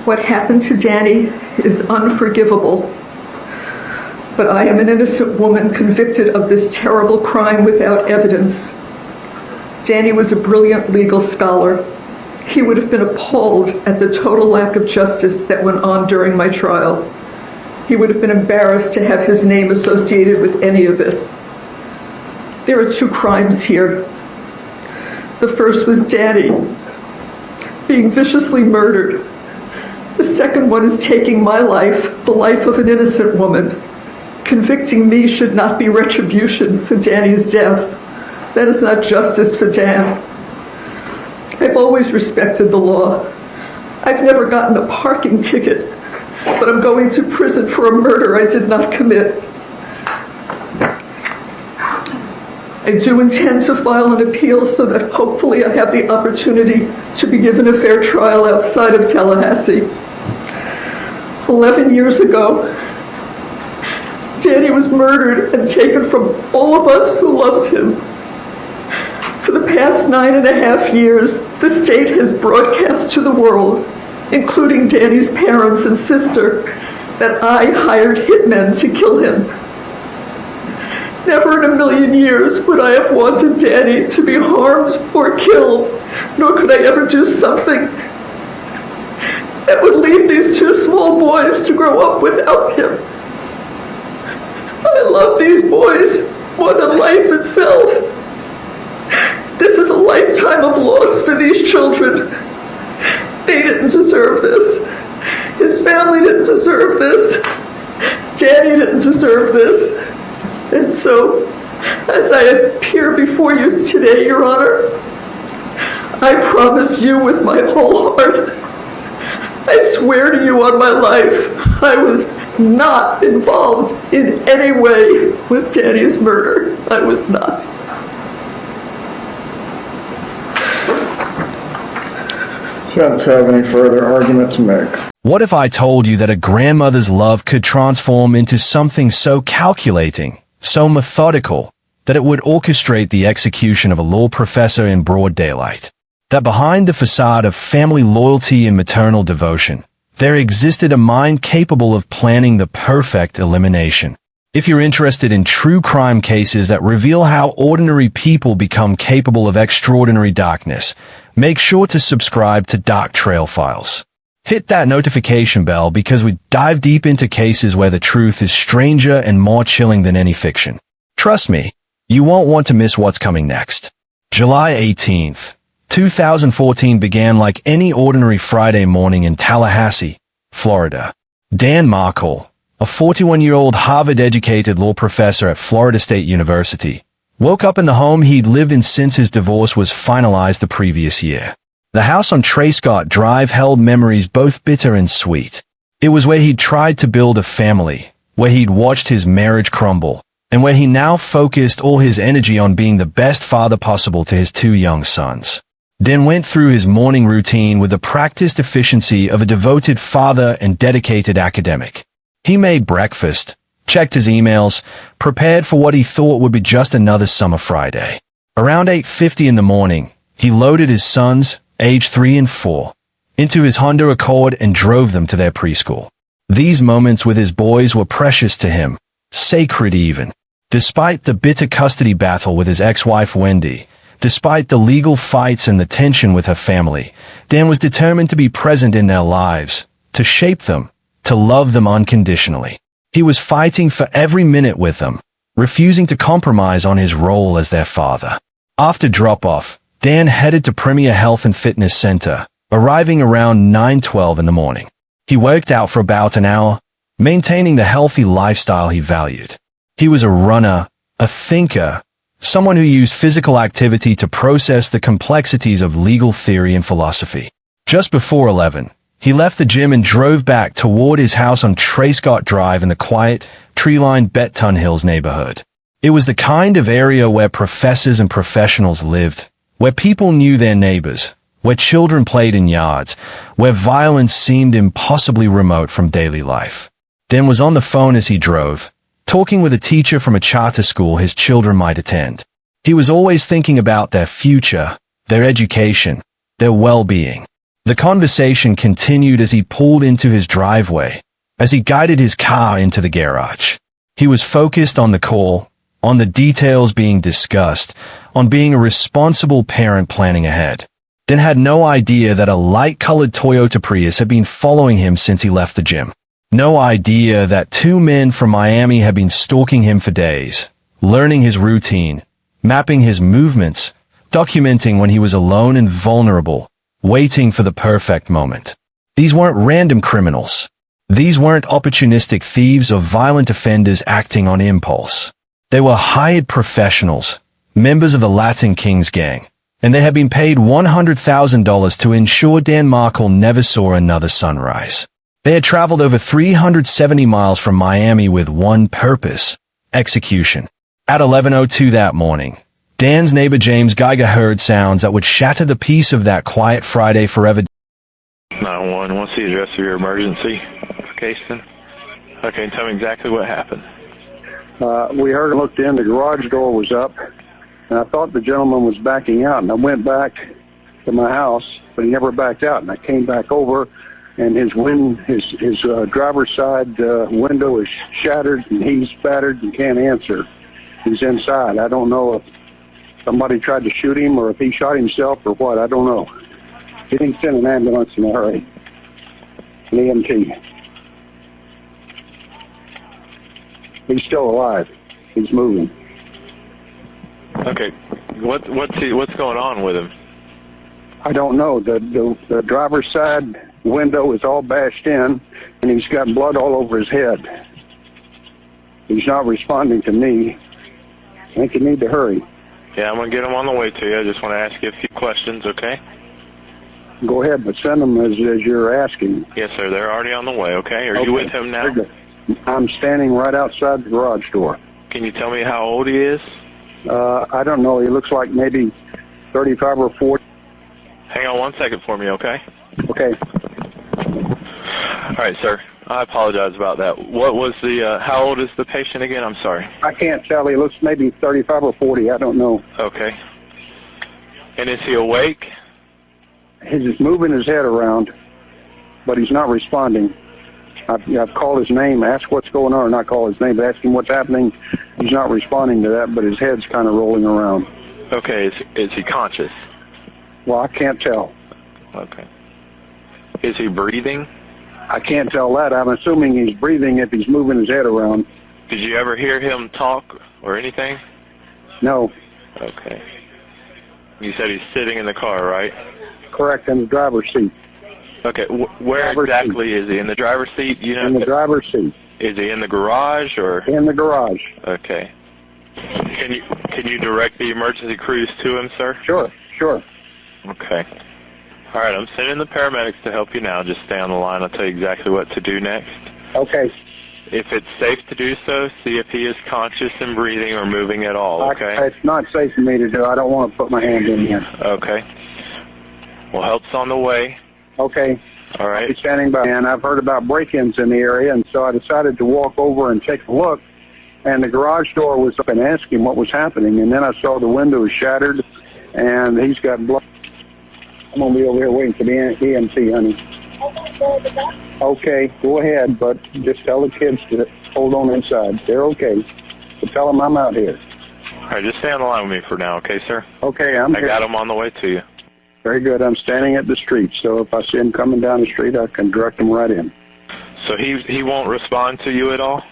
What happened to Danny is unforgivable, but I am an innocent woman convicted of this terrible crime without evidence. Danny was a brilliant legal scholar. He would have been appalled at the total lack of justice that went on during my trial. He would have been embarrassed to have his name associated with any of it. There are two crimes here. The first was Danny being viciously murdered. The second one is taking my life, the life of an innocent woman. Convicting me should not be retribution for Danny's death. That is not justice for Dan. I've always respected the law. I've never gotten a parking ticket, but I'm going to prison for a murder I did not commit. I do intend to file an appeal so that hopefully I have the opportunity to be given a fair trial outside of Tallahassee. 11 years ago, Danny was murdered and taken from all of us who loved him. For the past 9.5 years, the state has broadcast to the world, including Danny's parents and sister, that I hired hitmen to kill him. Never in a million years would I have wanted Danny to be harmed or killed, nor could I ever do something that would leave these two small boys to grow up without him. I love these boys more than life itself. This is a lifetime of loss for these children. They didn't deserve this. His family didn't deserve this. Danny didn't deserve this. And so, as I appear before you today, Your Honor, I promise you with my whole heart, I swear to you on my life, I was not involved in any way with Danny's murder. I was not. Shouldn't have any further argument to make. What if I told you that a grandmother's love could transform into something so calculating, so methodical, that it would orchestrate the execution of a law professor in broad daylight? That behind the facade of family loyalty and maternal devotion, there existed a mind capable of planning the perfect elimination. If you're interested in true crime cases that reveal how ordinary people become capable of extraordinary darkness, make sure to subscribe to Dark Trail Files. Hit that notification bell because we dive deep into cases where the truth is stranger and more chilling than any fiction. Trust me, you won't want to miss what's coming next. July 18th, 2014 began like any ordinary Friday morning in Tallahassee, Florida. Dan Markel, a 41-year-old Harvard-educated law professor at Florida State University, woke up in the home he'd lived in since his divorce was finalized the previous year. The house on Scott Drive held memories both bitter and sweet. It was where he'd tried to build a family, where he'd watched his marriage crumble, and where he now focused all his energy on being the best father possible to his two young sons. Dan went through his morning routine with the practiced efficiency of a devoted father and dedicated academic. He made breakfast, checked his emails, prepared for what he thought would be just another summer Friday. Around 8:50 in the morning, he loaded his sons, aged 3 and 4, into his Honda Accord and drove them to their preschool. These moments with his boys were precious to him, sacred even. Despite the bitter custody battle with his ex-wife Wendy, despite the legal fights and the tension with her family, Dan was determined to be present in their lives, to shape them, to love them unconditionally. He was fighting for every minute with them, refusing to compromise on his role as their father. After drop-off, Dan headed to Premier Health and Fitness Center, arriving around 9:12 in the morning. He worked out for about an hour, maintaining the healthy lifestyle he valued. He was a runner, a thinker, someone who used physical activity to process the complexities of legal theory and philosophy. Just before 11, he left the gym and drove back toward his house on Scott Drive in the quiet, tree-lined Betton Hills neighborhood. It was the kind of area where professors and professionals lived, where people knew their neighbors, where children played in yards, where violence seemed impossibly remote from daily life. Dan was on the phone as he drove, talking with a teacher from a charter school his children might attend. He was always thinking about their future, their education, their well-being. The conversation continued as he pulled into his driveway, as he guided his car into the garage. He was focused on the call, on the details being discussed, on being a responsible parent planning ahead. Dan had no idea that a light-colored Toyota Prius had been following him since he left the gym. No idea that two men from Miami had been stalking him for days, learning his routine, mapping his movements, documenting when he was alone and vulnerable, waiting for the perfect moment. These weren't random criminals. These weren't opportunistic thieves or violent offenders acting on impulse. They were hired professionals, members of the Latin Kings gang, and they had been paid $100,000 to ensure Dan Markel never saw another sunrise. They had traveled over 370 miles from Miami with one purpose: execution. At 11:02 that morning, Dan's neighbor James Geiger heard sounds that would shatter the peace of that quiet Friday forever. 911, what's the address of your emergency location? Okay, tell me exactly what happened. We heard and looked in, the garage door was up, and I thought the gentleman was backing out, and I went back to my house, but he never backed out, and I came back over, and his driver's side window is shattered, and he's battered and can't answer. He's inside. I don't know if somebody tried to shoot him or if he shot himself or what. I don't know. He didn't send an ambulance in a hurry. An EMT. He's still alive. He's moving. Okay, what's going on with him? I don't know. The driver's side window is all bashed in, and he's got blood all over his head. He's not responding to me. I think you need to hurry. Yeah, I'm going to get him on the way to you. I just want to ask you a few questions, okay? Go ahead, but send them as you're asking. Yes, sir. They're already on the way, okay? Are you with him now? Very good. I'm standing right outside the garage door. Can you tell me how old he is? I don't know. He looks like maybe 35 or 40. Hang on one second for me, okay? Okay. All right, sir. I apologize about that. What was how old is the patient again? I'm sorry. I can't tell. He looks maybe 35 or 40. I don't know. Okay. And is he awake? He's just moving his head around, but he's not responding. I've called his name, asked what's going on, or not call his name, but ask him what's happening. He's not responding to that, but his head's kind of rolling around. Okay. Is he conscious? Well, I can't tell. Okay. Is he breathing? I can't tell that. I'm assuming he's breathing if he's moving his head around. Did you ever hear him talk or anything? No. Okay. You said he's sitting in the car, right? Correct, in the driver's seat. Okay. Where Driver's exactly is he? In the driver's seat? You know, In the driver's seat. Is he in the garage or? In the garage. Okay. Can you direct the emergency crews to him, sir? Sure. Okay. All right, I'm sending the paramedics to help you now. Just stay on the line. I'll tell you exactly what to do next. Okay. If it's safe to do so, see if he is conscious and breathing or moving at all, okay? It's not safe for me to do. I don't want to put my hand in here. Okay. Well, help's on the way. Okay. All right. I'll be standing by. And I've heard about break-ins in the area, and so I decided to walk over and take a look. And the garage door was up and asked him what was happening. And then I saw the window was shattered, and he's got blood. I'm going to be over here waiting for the EMT, honey. Okay, go ahead, but just tell the kids to hold on inside. They're okay. But tell them I'm out here. All right, just stay on the line with me for now, okay, sir? Okay, I got him on the way to you. Very good. I'm standing at the street, so if I see him coming down the street, I can direct him right in. So he won't respond to you at all?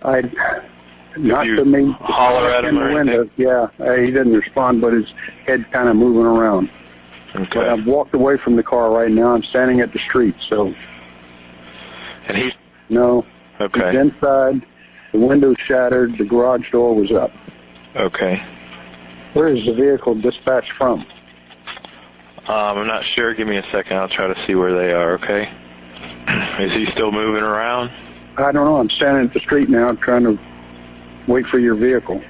Not to me. Holler at him or anything? Yeah, he didn't respond, but his head kind of moving around. Okay. But I've walked away from the car right now. I'm standing at the street, so. And he's? No. Okay. He's inside. The window's shattered. The garage door was up. Okay. Where is the vehicle dispatched from? I'm not sure. Give me a second. I'll try to see where they are, okay? Is he still moving around? I don't know. I'm standing at the street now trying to wait for your vehicle.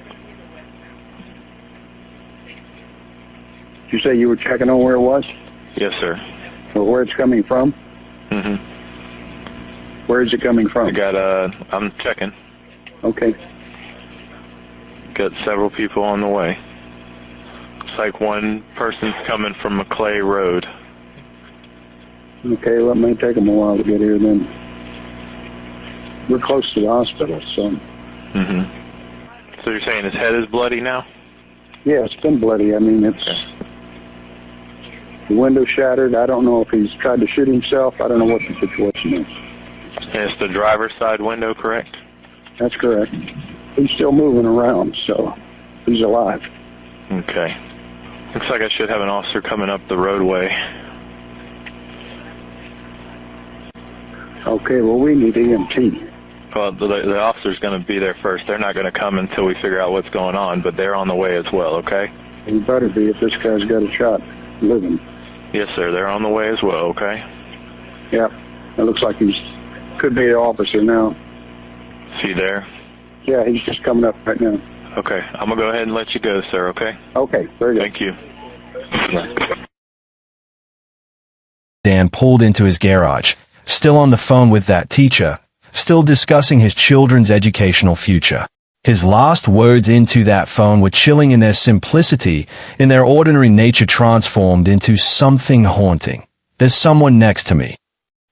Did you say you were checking on where it was? Yes, sir. Or where it's coming from? Mm-hmm. Where is it coming from? I'm checking. Okay. Got several people on the way. Looks like one person's coming from McClay Road. Okay, well, it may take them a while to get here then. We're close to the hospital, so. So you're saying his head is bloody now? Yeah, it's been bloody. I mean, it's the window shattered. I don't know if he's tried to shoot himself. I don't know what the situation is. And it's the driver's side window, correct? That's correct. He's still moving around, so he's alive. Okay. Looks like I should have an officer coming up the roadway. Okay, well, we need EMT. Well, the officer's going to be there first. They're not going to come until we figure out what's going on, but they're on the way as well, okay? He better be if this guy's got a shot living. Yes, sir. They're on the way as well, okay? Yeah, it looks like could be an officer now. Is he there? Yeah, he's just coming up right now. Okay. I'm going to go ahead and let you go, sir, okay? Okay, very good. Thank you. Dan pulled into his garage, still on the phone with that teacher, still discussing his children's educational future. His last words into that phone were chilling in their simplicity, in their ordinary nature transformed into something haunting. There's someone next to me.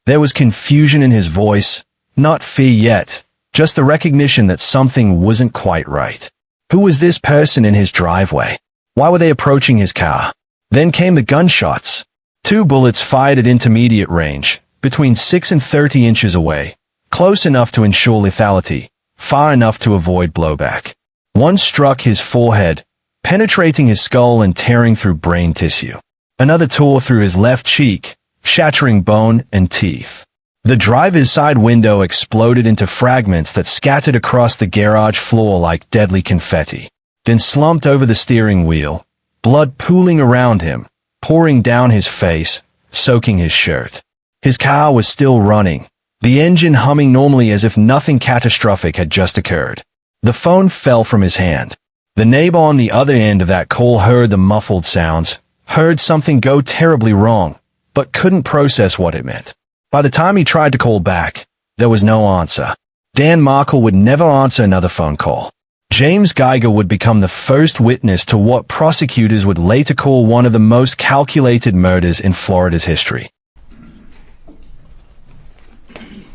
There was confusion in his voice, not fear yet, just the recognition that something wasn't quite right. Who was this person in his driveway? Why were they approaching his car? Then came the gunshots. 2 bullets fired at intermediate range, between 6 and 30 inches away, close enough to ensure lethality, far enough to avoid blowback. One struck his forehead, penetrating his skull and tearing through brain tissue. Another tore through his left cheek, shattering bone and teeth. The driver's side window exploded into fragments that scattered across the garage floor like deadly confetti, then slumped over the steering wheel, blood pooling around him, pouring down his face, soaking his shirt. His car was still running, the engine humming normally as if nothing catastrophic had just occurred. The phone fell from his hand. The neighbor on the other end of that call heard the muffled sounds, heard something go terribly wrong, but couldn't process what it meant. By the time he tried to call back, there was no answer. Dan Markel would never answer another phone call. James Geiger would become the first witness to what prosecutors would later call one of the most calculated murders in Florida's history.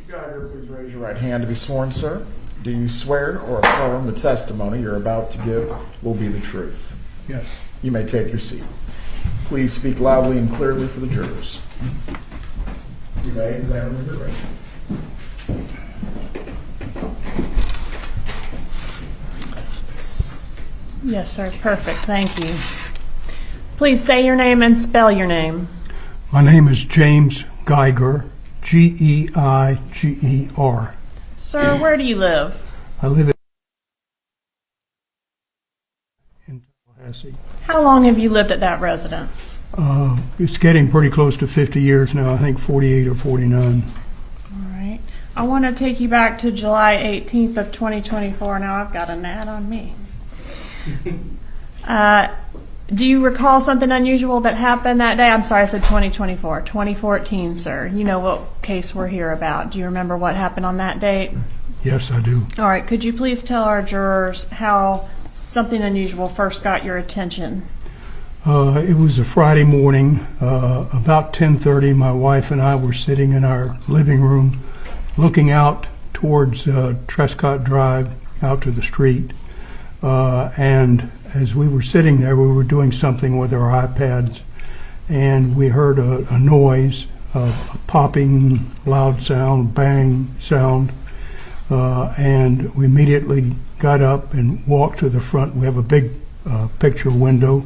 Geiger, please raise your right hand to be sworn, sir. Do you swear or affirm the testimony you're about to give will be the truth? Yes. You may take your seat. Please speak loudly and clearly for the jurors. You may examine the record. Yes, sir. Perfect. Thank you. Please say your name and spell your name. My name is James Geiger, Geiger. Sir, where do you live? I live in Tallahassee. How long have you lived at that residence? It's getting pretty close to 50 years now, I think 48 or 49. All right. I want to take you back to July 18th of 2024. Now I've got an ad on me. Do you recall something unusual that happened that day? I'm sorry, I said 2024. 2014, sir. You know what case we're here about. Do you remember what happened on that date? Yes, I do. All right. Could you please tell our jurors how something unusual first got your attention? It was a Friday morning, about 10:30. My wife and I were sitting in our living room looking out towards Trescott Drive, out to the street. And as we were sitting there, we were doing something with our iPads, and we heard a noise, a popping, loud sound, bang sound, and we immediately got up and walked to the front. We have a big picture window.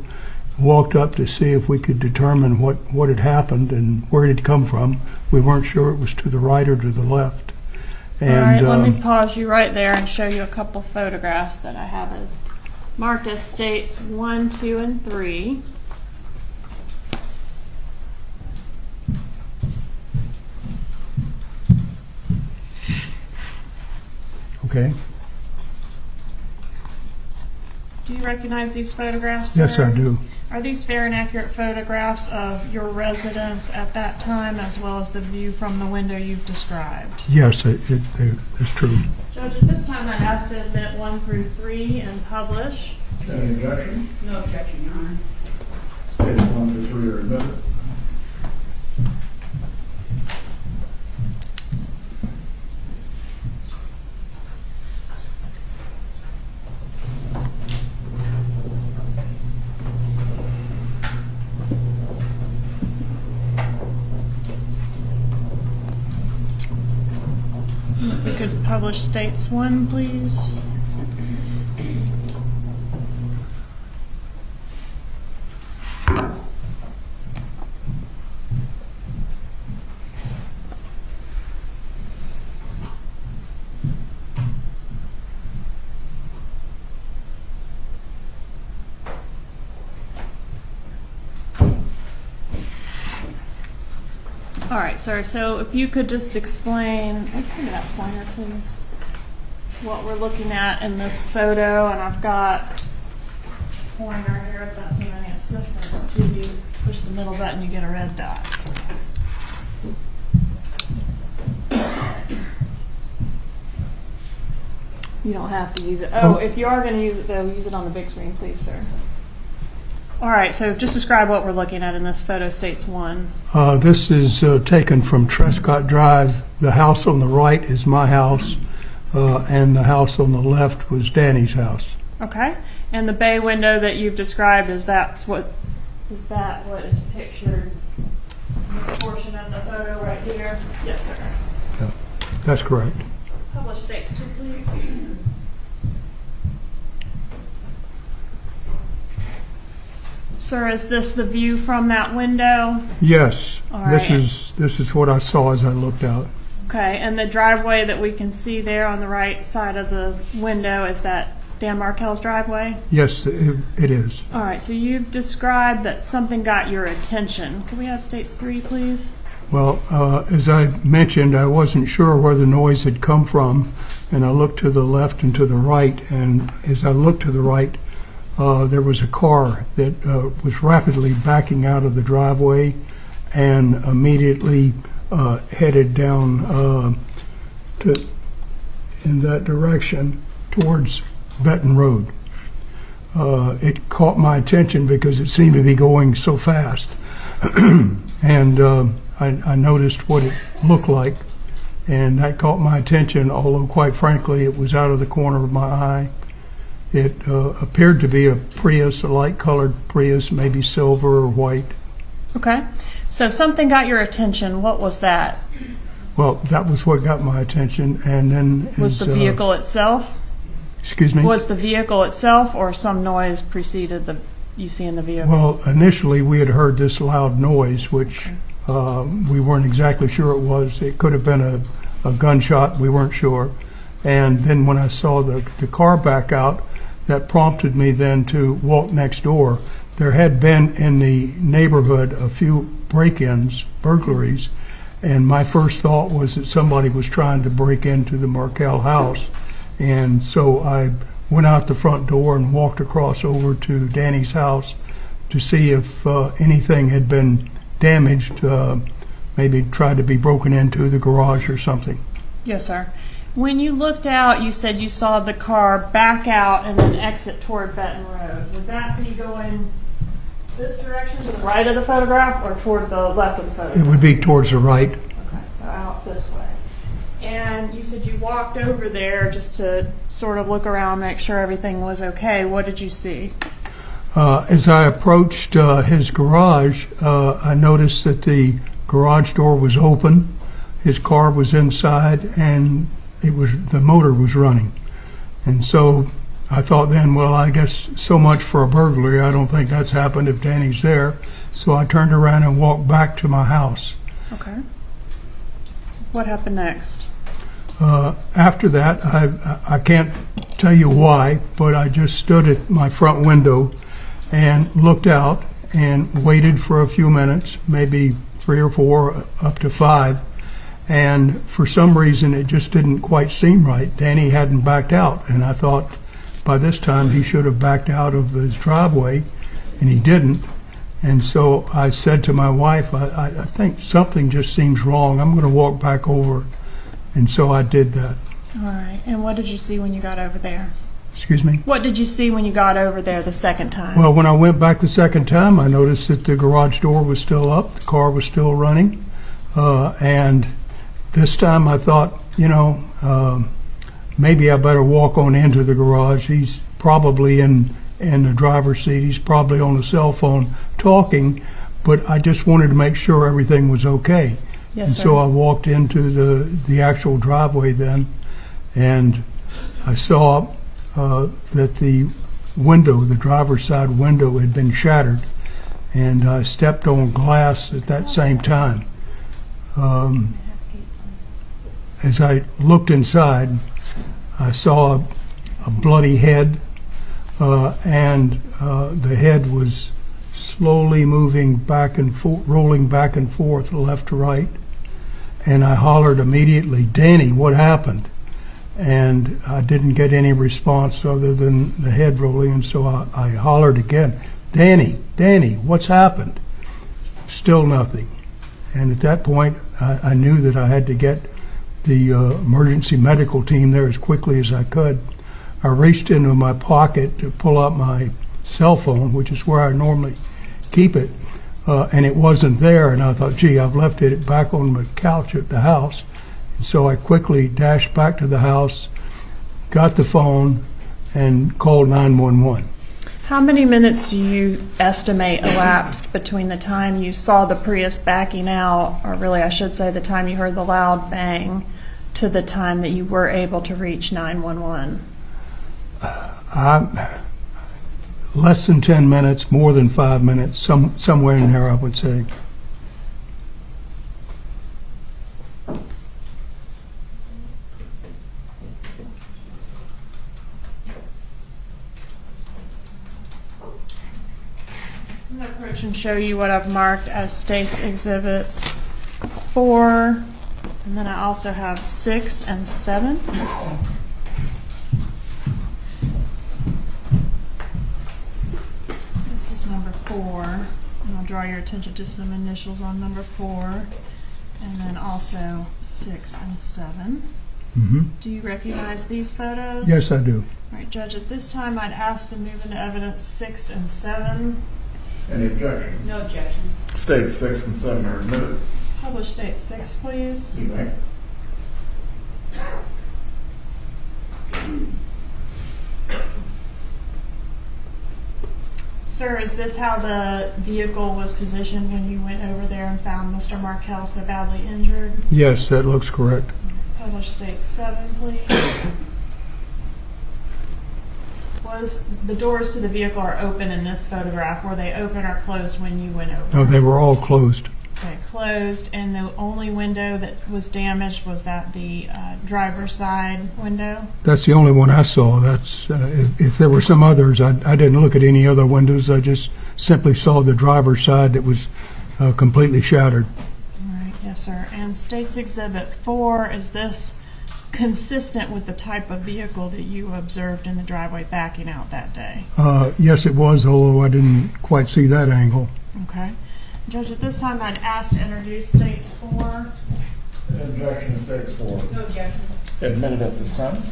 Walked up to see if we could determine what had happened and where it had come from. We weren't sure it was to the right or to the left. And, all right, let me pause you right there and show you a couple photographs that I have as marked as states 1, 2, and 3. Okay. Do you recognize these photographs, sir? Yes, I do. Are these fair and accurate photographs of your residence at that time, as well as the view from the window you've described? Yes, it's true. Judge, at this time I'd ask to admit 1 through 3 and publish. Any objection? No objection, Your Honor. States 1 to 3 are admitted. If we could publish states 1, please. All right, sir, so if you could just explain, give me that pointer, please, what we're looking at in this photo, and I've got a pointer here, if that's of any assistance to you. Push the middle button, you get a red dot. You don't have to use it. Oh, if you are going to use it, though, use it on the big screen, please, sir. All right, so just describe what we're looking at in this photo, states 1. This is taken from Trescott Drive. The house on the right is my house, and the house on the left was Danny's house. Okay, and the bay window that you've described, is that what is pictured in this portion of the photo right here? Yes, sir. Yeah, that's correct. Publish states 2, please. Sir, is this the view from that window? Yes, All right. This is what I saw as I looked out. Okay, and the driveway that we can see there on the right side of the window, is that Dan Markel's driveway? Yes, it is. All right, so you've described that something got your attention. Can we have states 3, please? Well, as I mentioned, I wasn't sure where the noise had come from, and I looked to the left and to the right, and as I looked to the right, there was a car that was rapidly backing out of the driveway and immediately headed down in that direction towards Benton Road. It caught my attention because it seemed to be going so fast. And I noticed what it looked like, and that caught my attention, although quite frankly it was out of the corner of my eye. It appeared to be a Prius, a light-colored Prius, maybe silver or white. Okay, so something got your attention. What was that? Well, that was what got my attention, and then... Was the vehicle itself? Excuse me? Was the vehicle itself, or some noise preceded you see in the vehicle? Well, initially we had heard this loud noise, which we weren't exactly sure it was. It could have been a gunshot, we weren't sure. And then when I saw the car back out, that prompted me then to walk next door. There had been in the neighborhood a few break-ins, burglaries, and my first thought was that somebody was trying to break into the Markel house. And so I went out the front door and walked across over to Danny's house to see if anything had been damaged, maybe tried to be broken into the garage or something. Yes, sir. When you looked out, you said you saw the car back out and then exit toward Benton Road. Would that be going this direction, to the right of the photograph, or toward the left of the photograph? It would be towards the right. Okay, so out this way. And you said you walked over there just to sort of look around, make sure everything was okay. What did you see? As I approached his garage, I noticed that the garage door was open, his car was inside, and the motor was running. And so I thought then, well, I guess so much for a burglary. I don't think that's happened if Danny's there. So I turned around and walked back to my house. Okay. What happened next? After that, I can't tell you why, but I just stood at my front window and looked out and waited for a few minutes, maybe 3 or 4, up to 5. And for some reason, it just didn't quite seem right. Danny hadn't backed out, and I thought by this time he should have backed out of his driveway, and he didn't. And so I said to my wife, I think something just seems wrong. I'm going to walk back over. And so I did that. All right. And what did you see when you got over there? Excuse me? What did you see when you got over there the second time? Well, when I went back the second time, I noticed that the garage door was still up, the car was still running, and this time I thought, maybe I better walk on into the garage. He's probably in the driver's seat. He's probably on the cell phone talking, but I just wanted to make sure everything was okay. Yes, And sir. so I walked into the actual driveway then, and I saw that the window, the driver's side window, had been shattered, and I stepped on glass at that same time. As I looked inside, I saw a bloody head, and the head was slowly moving back and forth, rolling back and forth, left to right. And I hollered immediately, "Danny, what happened?" And I didn't get any response other than the head rolling, and so I hollered again, "Danny, Danny, what's happened?" Still nothing. And at that point, I knew that I had to get the emergency medical team there as quickly as I could. I reached into my pocket to pull out my cell phone, which is where I normally keep it, and it wasn't there. And I thought, gee, I've left it back on the couch at the house. And so I quickly dashed back to the house, got the phone, and called 911. How many minutes do you estimate elapsed between the time you saw the Prius backing out, or really I should say the time you heard the loud bang, to the time that you were able to reach 911? Less than 10 minutes, more than 5 minutes, somewhere in there, I would say. I'm going to approach and show you what I've marked as State's Exhibits 4, and then I also have 6 and 7. This is number 4, and I'll draw your attention to some initials on number 4, and then also 6 and 7. Mm-hmm. Do you recognize these photos? Yes, I do. All right, Judge, at this time I'd ask to move into evidence 6 and 7. Any objection? No objection. States 6 and 7 are admitted. Publish State 6, please. You may. Sir, is this how the vehicle was positioned when you went over there and found Mr. Markel so badly injured? Yes, that looks correct. Publish State 7, please. Was the doors to the vehicle are open in this photograph? Were they open or closed when you went over? No, they were all closed. Okay, closed, and the only window that was damaged was that the driver's side window? That's the only one I saw. That's if there were some others, I didn't look at any other windows. I just simply saw the driver's side that was completely shattered. All right, yes, sir. And State's Exhibit 4, is this consistent with the type of vehicle that you observed in the driveway backing out that day? Yes, it was, although I didn't quite see that angle. Okay. Judge, at this time I'd ask to introduce States 4. Objection to States 4. No objection. Admitted at this time.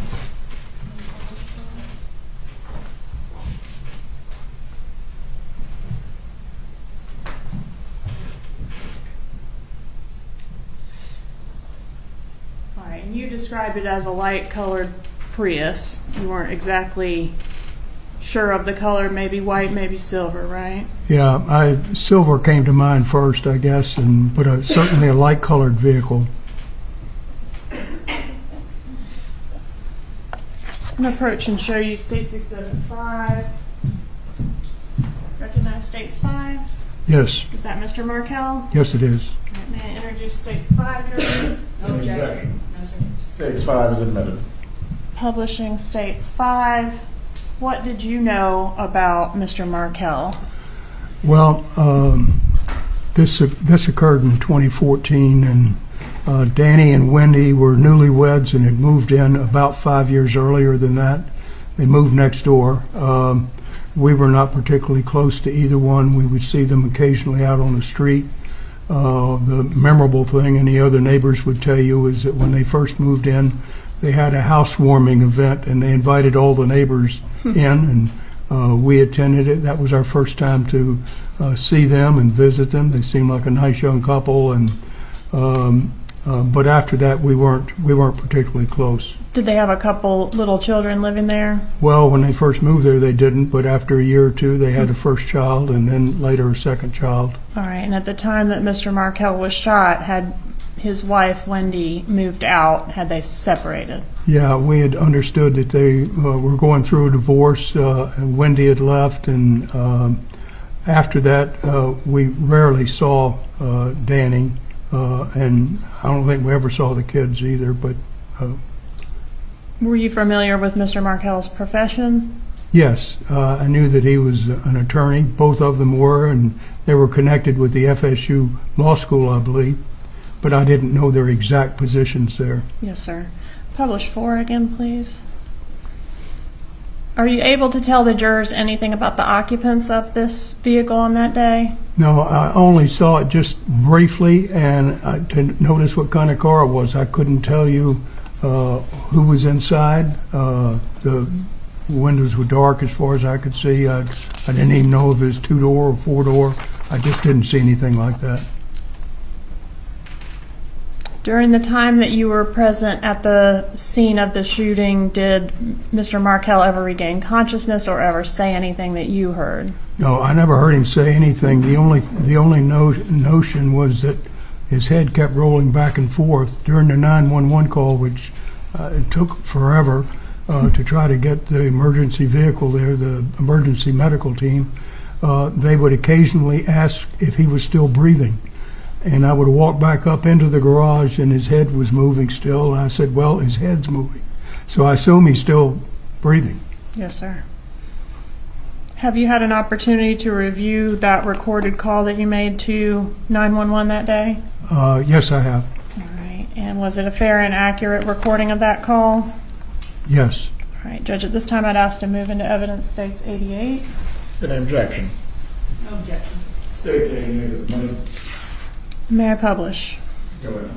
All right, and you described it as a light-colored Prius. You weren't exactly sure of the color, maybe white, maybe silver, right? Yeah, silver came to mind first, I guess, but certainly a light-colored vehicle. I'm going to approach and show you State's Exhibit 5. Recognize States 5? Yes, Is that Mr. Markel? yes, it is. All right, may I introduce States 5, Your Honor? No objection. States 5 is admitted. Publishing States 5. What did you know about Mr. Markel? Well, this occurred in 2014, and Danny and Wendy were newlyweds and had moved in about 5 years earlier than that. They moved next door. We were not particularly close to either one. We would see them occasionally out on the street. The memorable thing, and the other neighbors would tell you, is that when they first moved in, they had a housewarming event, and they invited all the neighbors in, and we attended it. That was our first time to see them and visit them. They seemed like a nice young couple, and but after that, we weren't particularly close. Did they have a couple little children living there? Well, when they first moved there, they didn't, but after a year or two, they had a first child, and then later a second child. All right, and at the time that Mr. Markel was shot, had his wife, Wendy, moved out? Had they separated? Yeah, we had understood that they were going through a divorce, and Wendy had left, and after that, we rarely saw Danny, and I don't think we ever saw the kids either, but Were you familiar with Mr. Markel's profession? yes, I knew that he was an attorney. Both of them were, and they were connected with the FSU Law School, I believe, but I didn't know their exact positions there. Yes, sir. Publish 4 again, please. Are you able to tell the jurors anything about the occupants of this vehicle on that day? No, I only saw it just briefly, and to notice what kind of car it was. I couldn't tell you who was inside. The windows were dark as far as I could see. I didn't even know if it was 2-door or 4-door. I just didn't see anything like that. During the time that you were present at the scene of the shooting, did Mr. Markel ever regain consciousness or ever say anything that you heard? No, I never heard him say anything. The only notion was that his head kept rolling back and forth during the 911 call, which it took forever to try to get the emergency vehicle there, the emergency medical team. They would occasionally ask if he was still breathing. And I would walk back up into the garage, and his head was moving still. And I said, well, his head's moving. So I assume he's still breathing. Yes, sir. Have you had an opportunity to review that recorded call that you made to 911 that day? Yes, I have. All right. And was it a fair and accurate recording of that call? Yes. All right, Judge, at this time I'd ask to move into evidence states 88. Any objection? No objection. States 88 is admitted. May I publish? Go ahead.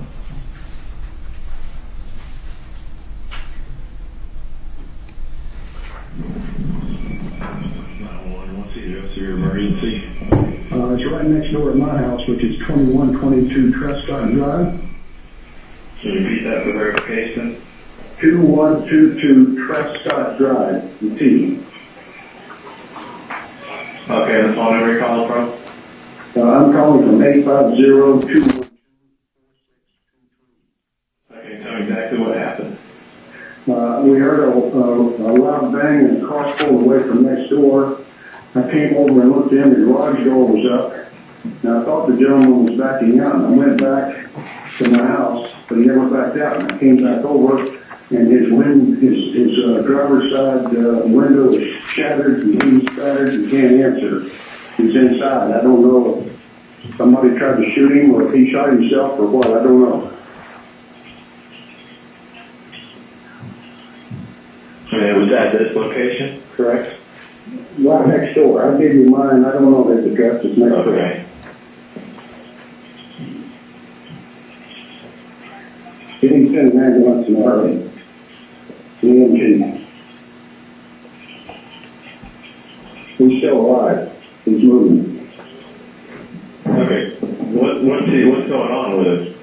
What's your emergency? It's right next door at my house, which is 2122 Trescott Drive. Can you repeat that for verification? 2122 Trescott Drive, the T. Okay, and the phone number you're calling from? I'm calling from 850-212-4622. Okay, tell me exactly what happened. We heard a loud bang and a car pulled away from next door. I came over and looked in, the garage door was up. And I thought the gentleman was backing out, and I went back to my house, but he never backed out. And I came back over, and his driver's side window is shattered, and he's battered, and can't answer. He's inside. I don't know if somebody tried to shoot him or if he shot himself or what. I don't know. And it was at this location, correct? Right next door. I'll give you mine. I don't know if the address is next door. Okay. He didn't send an ambulance in a hurry. EMG. He's still alive. He's moving. Okay. What's going on with it?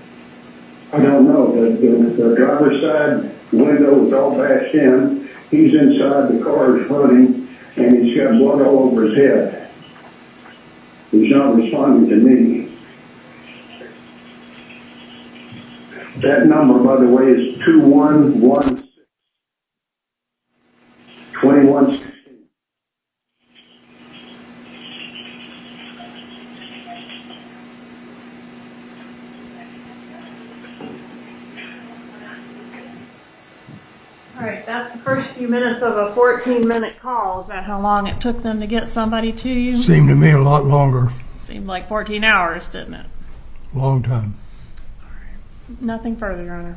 I don't know. The driver's side window is all bashed in. He's inside. The car is running, and he's got blood all over his head. He's not responding to me. That number, by the way, is 2116. 2116. All right, that's the first few minutes of a 14-minute call. Is that how long it took them to get somebody to you? Seemed to me a lot longer. Seemed like 14 hours, didn't it? Long time. Nothing further, Your Honor.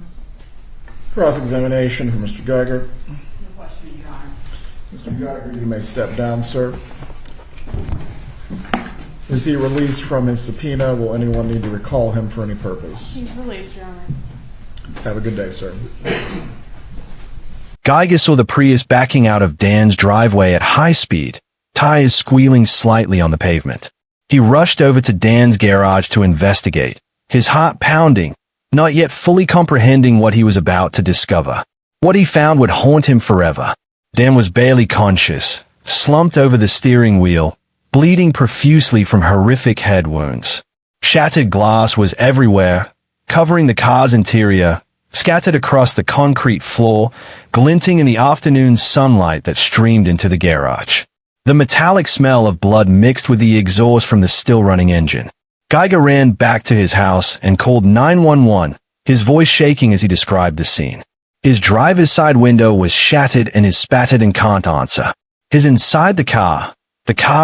Cross-examination for Mr. Geiger. No question, Your Honor. Mr. Geiger, you may step down, sir. Is he released from his subpoena? Will anyone need to recall him for any purpose? He's released, Your Honor. Have a good day, sir. Geiger saw the Prius backing out of Dan's driveway at high speed, tires squealing slightly on the pavement. He rushed over to Dan's garage to investigate, his heart pounding, not yet fully comprehending what he was about to discover. What he found would haunt him forever. Dan was barely conscious, slumped over the steering wheel, bleeding profusely from horrific head wounds. Shattered glass was everywhere, covering the car's interior, scattered across the concrete floor, glinting in the afternoon sunlight that streamed into the garage. The metallic smell of blood mixed with the exhaust from the still-running engine. Geiger ran back to his house and called 911, his voice shaking as he described the scene. His driver's side window was shattered and is spattered and can't answer. He's inside the car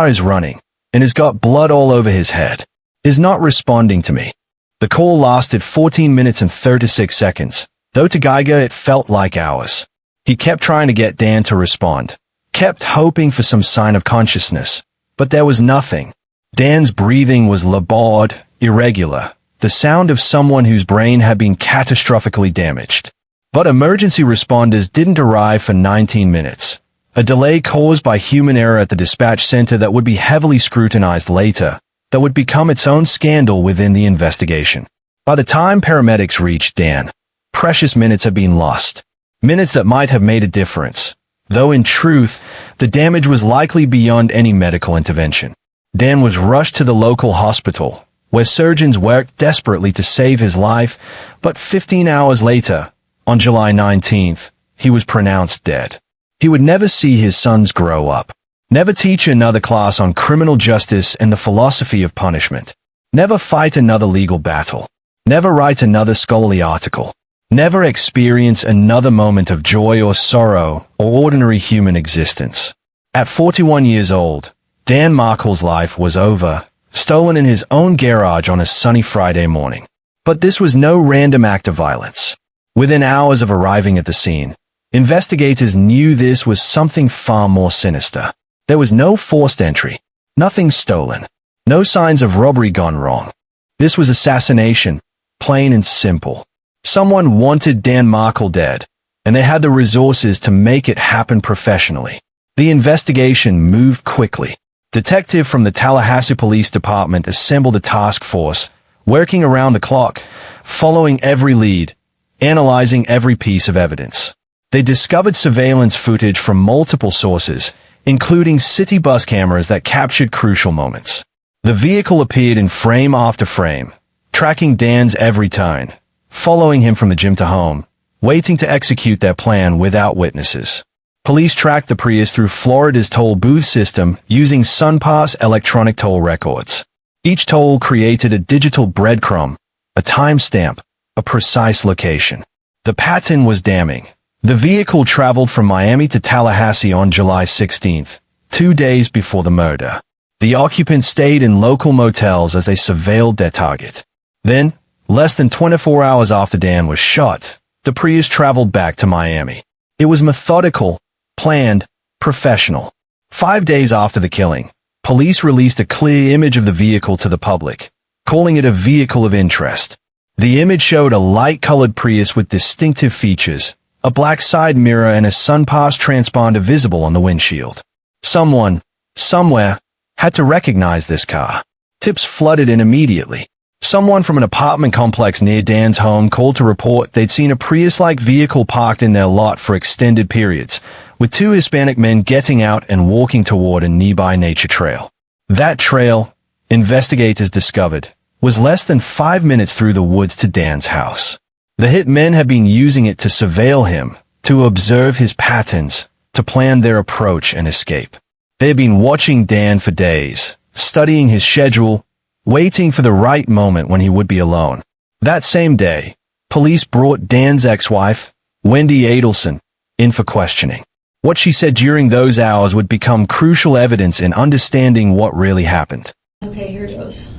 is running, and has got blood all over his head. Is not responding to me. The call lasted 14 minutes and 36 seconds, though to Geiger it felt like hours. He kept trying to get Dan to respond, kept hoping for some sign of consciousness, but there was nothing. Dan's breathing was labored, irregular, the sound of someone whose brain had been catastrophically damaged. But emergency responders didn't arrive for 19 minutes, a delay caused by human error at the dispatch center that would be heavily scrutinized later, that would become its own scandal within the investigation. By the time paramedics reached Dan, precious minutes had been lost, minutes that might have made a difference, though in truth, the damage was likely beyond any medical intervention. Dan was rushed to the local hospital, where surgeons worked desperately to save his life, but 15 hours later, on July 19th, he was pronounced dead. He would never see his sons grow up, never teach another class on criminal justice and the philosophy of punishment, never fight another legal battle, never write another scholarly article, never experience another moment of joy or sorrow or ordinary human existence. At 41 years old, Dan Markel's life was over, stolen in his own garage on a sunny Friday morning. But this was no random act of violence. Within hours of arriving at the scene, investigators knew this was something far more sinister. There was no forced entry, nothing stolen, no signs of robbery gone wrong. This was assassination, plain and simple. Someone wanted Dan Markel dead, and they had the resources to make it happen professionally. The investigation moved quickly. Detective from the Tallahassee Police Department assembled a task force, working around the clock, following every lead, analyzing every piece of evidence. They discovered surveillance footage from multiple sources, including city bus cameras that captured crucial moments. The vehicle appeared in frame after frame, tracking Dan's every turn, following him from the gym to home, waiting to execute their plan without witnesses. Police tracked the Prius through Florida's toll booth system using SunPass electronic toll records. Each toll created a digital breadcrumb, a timestamp, a precise location. The pattern was damning. The vehicle traveled from Miami to Tallahassee on July 16th, 2 days before the murder. The occupants stayed in local motels as they surveilled their target. Then, less than 24 hours after Dan was shot, the Prius traveled back to Miami. It was methodical, planned, professional. 5 days after the killing, police released a clear image of the vehicle to the public, calling it a vehicle of interest. The image showed a light-colored Prius with distinctive features, a black side mirror and a SunPass transponder visible on the windshield. Someone, somewhere, had to recognize this car. Tips flooded in immediately. Someone from an apartment complex near Dan's home called to report they'd seen a Prius-like vehicle parked in their lot for extended periods, with 2 Hispanic men getting out and walking toward a nearby nature trail. That trail, investigators discovered, was less than 5 minutes through the woods to Dan's house. The hit men had been using it to surveil him, to observe his patterns, to plan their approach and escape. They had been watching Dan for days, studying his schedule, waiting for the right moment when he would be alone. That same day, police brought Dan's ex-wife, Donna Adelson, in for questioning. What she said during those hours would become crucial evidence in understanding what really happened. Okay, here goes.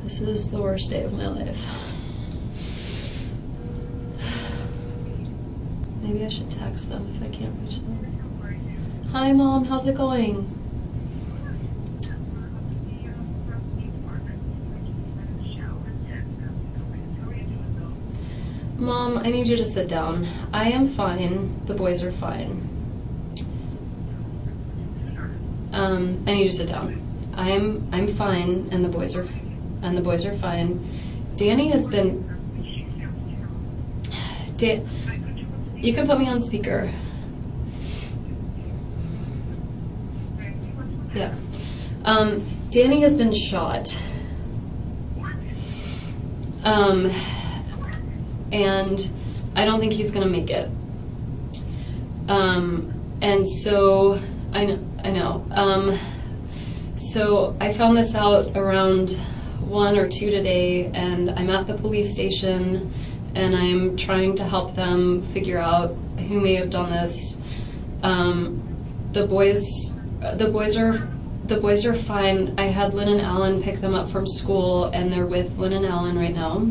This is the worst day of my life. Maybe I should text them if I can't reach them. Hi, Mom, how's it going? Mom, I need you to sit down. I am fine. The boys are fine. I need you to sit down. I'm fine, and the boys are fine. Danny has been. You can put me on speaker. Yeah. Danny has been shot. And I don't think he's going to make it. And so, I know. So I found this out around 1 or 2 today, and I'm at the police station, and I'm trying to help them figure out who may have done this. The boys are fine. I had Lynn and Alan pick them up from school, and they're with Lynn and Alan right now.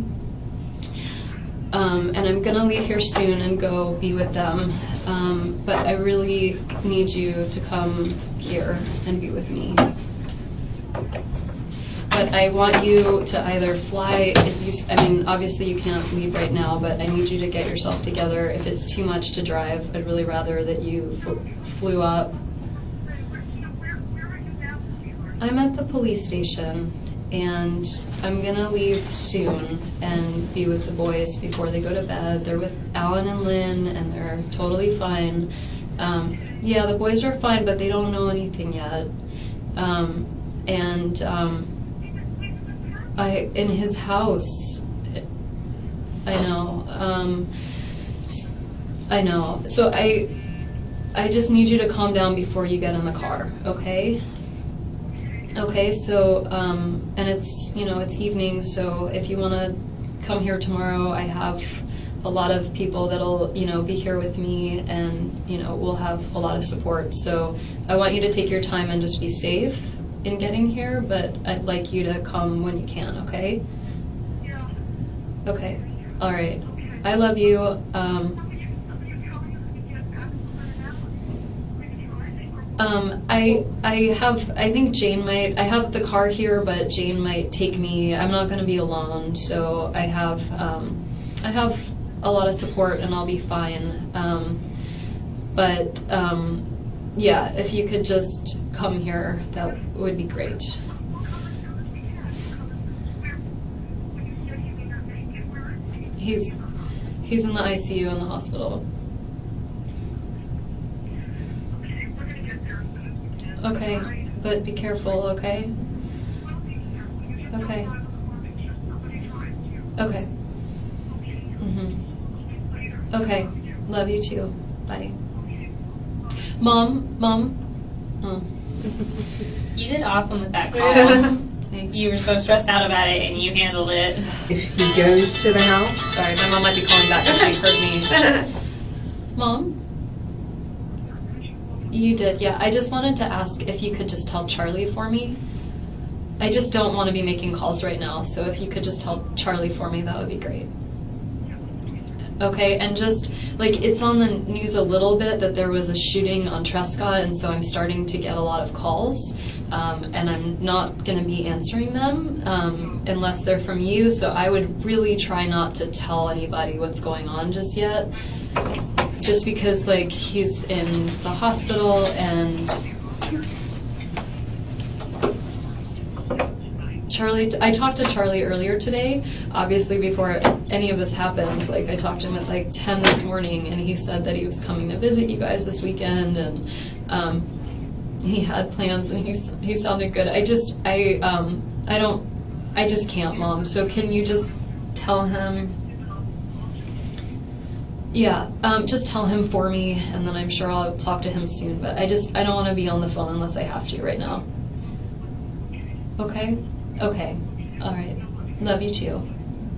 And I'm gonna leave here soon and go be with them. But I really need you to come here and be with me. But I want you to either fly, obviously you can't leave right now, but I need you to get yourself together. If it's too much to drive, I'd really rather that you flew up. I'm at the police station, and I'm gonna leave soon and be with the boys before they go to bed. They're with Alan and Lynn, and they're totally fine. Yeah, the boys are fine, but they don't know anything yet. In his house, I know. So I just need you to calm down before you get in the car, okay? Okay, so, and it's evening, so if you want to come here tomorrow, I have a lot of people that'll, be here with me, and, we'll have a lot of support. So I want you to take your time and just be safe in getting here, but I'd like you to come when you can, okay? Yeah. Okay, all right. I love you. I think Jane might, I have the car here, but Jane might take me. I'm not going to be alone, so I have a lot of support, and I'll be fine. Yeah, if you could just come here, that would be great. He's in the ICU in the hospital. Okay, but be careful, okay? Okay. Okay. Okay, love you too. Bye. Mom? Oh. You did awesome with that call. Thanks. You were so stressed out about it, and you handled it. If he goes to the house. Sorry, my mom might be calling back if she heard me. Mom? You did, yeah. I just wanted to ask if you could just tell Charlie for me. I just don't want to be making calls right now, so if you could just tell Charlie for me, that would be great. Okay, and just, it's on the news a little bit that there was a shooting on Trescott, and so I'm starting to get a lot of calls, and I'm not going to be answering them unless they're from you, so I would really try not to tell anybody what's going on just yet, just because, he's in the hospital, and Charlie, I talked to Charlie earlier today, obviously before any of this happened. I talked to him at 10 this morning, and he said that he was coming to visit you guys this weekend, and he had plans, and he sounded good. I just can't, Mom. So can you just tell him? Yeah, just tell him for me, and then I'm sure I'll talk to him soon. But I don't want to be on the phone unless I have to right now. Okay? Okay. All right. Love you too.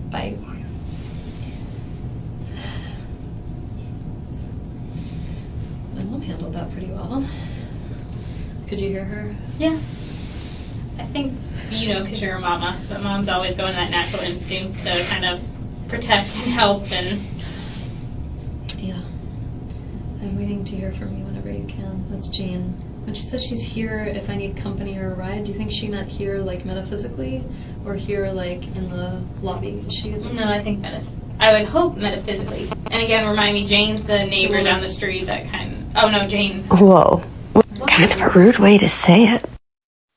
Bye. My mom handled that pretty well. Could you hear her? Yeah. I think, because you're a mama, but moms always go in that natural instinct to kind of protect and help and... Yeah. I'm waiting to hear from you whenever you can. That's Jane. When she said she's here if I need company or a ride, do you think she meant here, metaphysically, or here, in the lobby? No, I think I would hope metaphysically. And again, remind me, Jane's the neighbor down the street oh no, Jane. Whoa. What kind of a rude way to say it.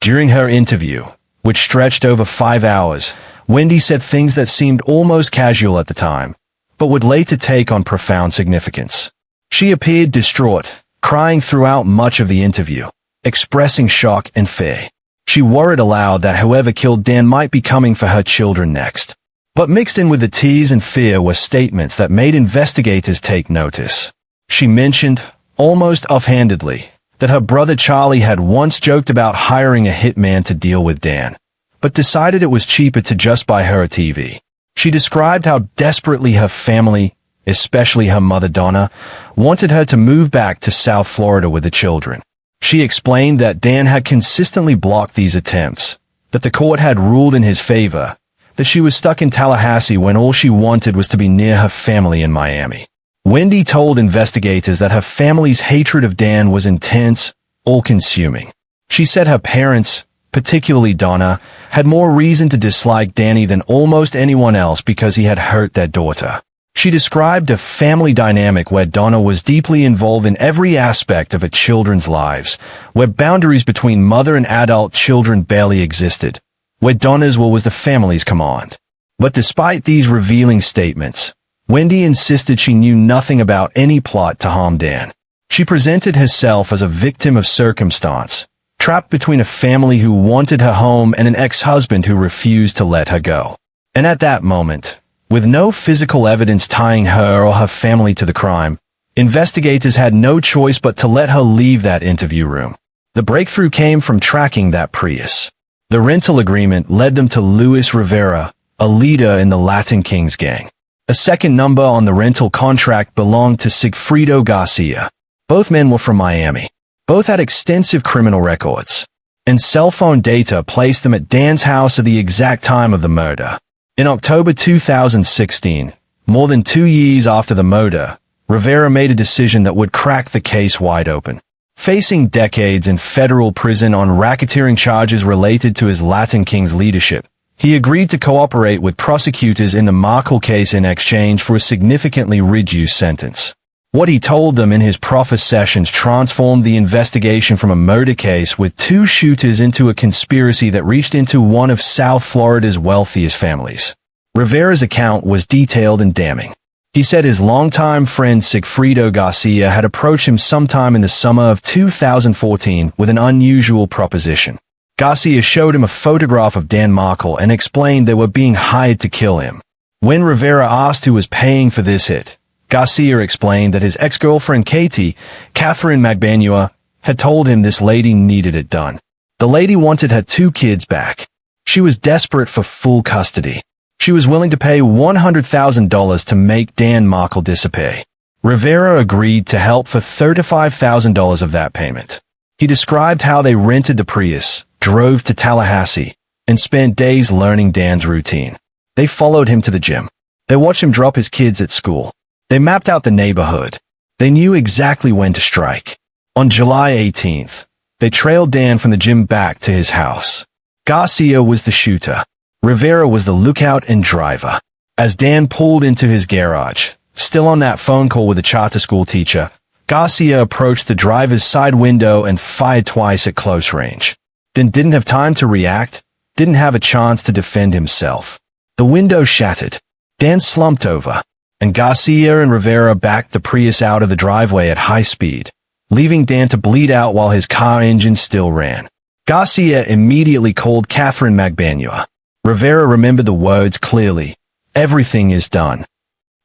During her interview, which stretched over 5 hours, Wendy said things that seemed almost casual at the time, but would later take on profound significance. She appeared distraught, crying throughout much of the interview, expressing shock and fear. She worried aloud that whoever killed Dan might be coming for her children next. But mixed in with the tease and fear were statements that made investigators take notice. She mentioned, almost offhandedly, that her brother Charlie had once joked about hiring a hitman to deal with Dan, but decided it was cheaper to just buy her a TV. She described how desperately her family, especially her mother Donna, wanted her to move back to South Florida with the children. She explained that Dan had consistently blocked these attempts, that the court had ruled in his favor, that she was stuck in Tallahassee when all she wanted was to be near her family in Miami. Wendy told investigators that her family's hatred of Dan was intense, all-consuming. She said her parents, particularly Donna, had more reason to dislike Danny than almost anyone else because he had hurt their daughter. She described a family dynamic where Donna was deeply involved in every aspect of her children's lives, where boundaries between mother and adult children barely existed, where Donna's will was the family's command. But despite these revealing statements, Wendy insisted she knew nothing about any plot to harm Dan. She presented herself as a victim of circumstance, trapped between a family who wanted her home and an ex-husband who refused to let her go. And at that moment, with no physical evidence tying her or her family to the crime, investigators had no choice but to let her leave that interview room. The breakthrough came from tracking that Prius. The rental agreement led them to Luis Rivera, a leader in the Latin Kings gang. A second number on the rental contract belonged to Sigfrido Garcia. Both men were from Miami. Both had extensive criminal records, and cell phone data placed them at Dan's house at the exact time of the murder. In October 2016, more than 2 years after the murder, Rivera made a decision that would crack the case wide open. Facing decades in federal prison on racketeering charges related to his Latin Kings leadership, he agreed to cooperate with prosecutors in the Markel case in exchange for a significantly reduced sentence. What he told them in his proffer sessions transformed the investigation from a murder case with 2 shooters into a conspiracy that reached into one of South Florida's wealthiest families. Rivera's account was detailed and damning. He said his longtime friend Sigfrido Garcia had approached him sometime in the summer of 2014 with an unusual proposition. Garcia showed him a photograph of Dan Markel and explained they were being hired to kill him. When Rivera asked who was paying for this hit, Garcia explained that his ex-girlfriend Katie, Catherine Magbanua, had told him this lady needed it done. The lady wanted her 2 kids back. She was desperate for full custody. She was willing to pay $100,000 to make Dan Markel disappear. Rivera agreed to help for $35,000 of that payment. He described how they rented the Prius, drove to Tallahassee, and spent days learning Dan's routine. They followed him to the gym. They watched him drop his kids at school. They mapped out the neighborhood. They knew exactly when to strike. On July 18th, they trailed Dan from the gym back to his house. Garcia was the shooter. Rivera was the lookout and driver. As Dan pulled into his garage, still on that phone call with the charter school teacher, Garcia approached the driver's side window and fired twice at close range. Then didn't have time to react, didn't have a chance to defend himself. The window shattered. Dan slumped over, and Garcia and Rivera backed the Prius out of the driveway at high speed, leaving Dan to bleed out while his car engine still ran. Garcia immediately called Catherine Magbanua. Rivera remembered the words clearly. Everything is done.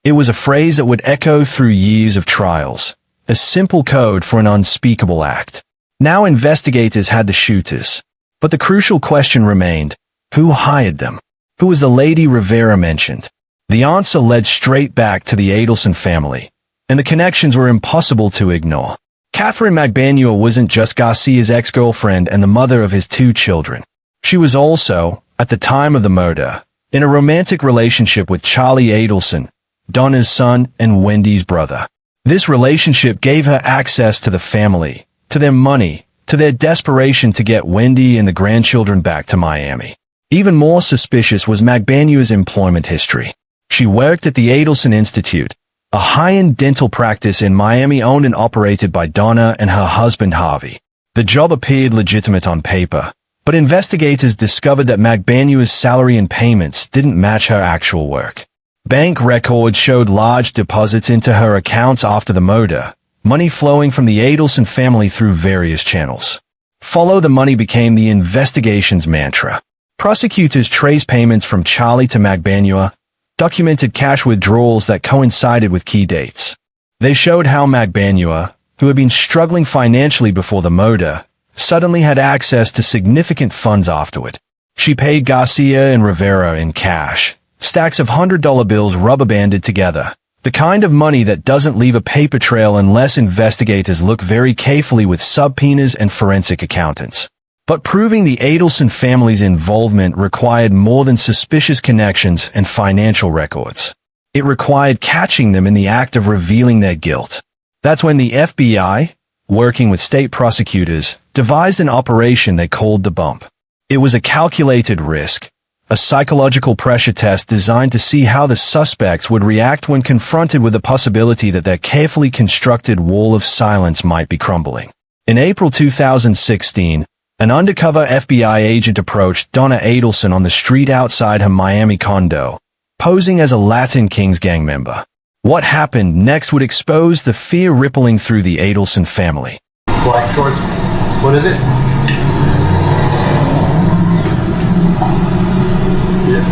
It was a phrase that would echo through years of trials, a simple code for an unspeakable act. Now investigators had the shooters, but the crucial question remained, who hired them? Who was the lady Rivera mentioned? The answer led straight back to the Adelson family, and the connections were impossible to ignore. Catherine Magbanua wasn't just Garcia's ex-girlfriend and the mother of his 2 children. She was also, at the time of the murder, in a romantic relationship with Charlie Adelson, Donna's son and Wendy's brother. This relationship gave her access to the family, to their money, to their desperation to get Wendy and the grandchildren back to Miami. Even more suspicious was Magbanua's employment history. She worked at the Adelson Institute, a high-end dental practice in Miami owned and operated by Donna and her husband Harvey. The job appeared legitimate on paper, but investigators discovered that Magbanua's salary and payments didn't match her actual work. Bank records showed large deposits into her accounts after the murder, money flowing from the Adelson family through various channels. Follow the money became the investigation's mantra. Prosecutors traced payments from Charlie to Magbanua, documented cash withdrawals that coincided with key dates. They showed how Magbanua, who had been struggling financially before the murder, suddenly had access to significant funds afterward. She paid Garcia and Rivera in cash, stacks of $100 bills rubber-banded together, the kind of money that doesn't leave a paper trail unless investigators look very carefully with subpoenas and forensic accountants. But proving the Adelson family's involvement required more than suspicious connections and financial records. It required catching them in the act of revealing their guilt. That's when the FBI, working with state prosecutors, devised an operation they called the Bump. It was a calculated risk, a psychological pressure test designed to see how the suspects would react when confronted with the possibility that their carefully constructed wall of silence might be crumbling. In April 2016, an undercover FBI agent approached Donna Adelson on the street outside her Miami condo, posing as a Latin Kings gang member. What happened next would expose the fear rippling through the Adelson family. Black shorts. What is it? Yeah.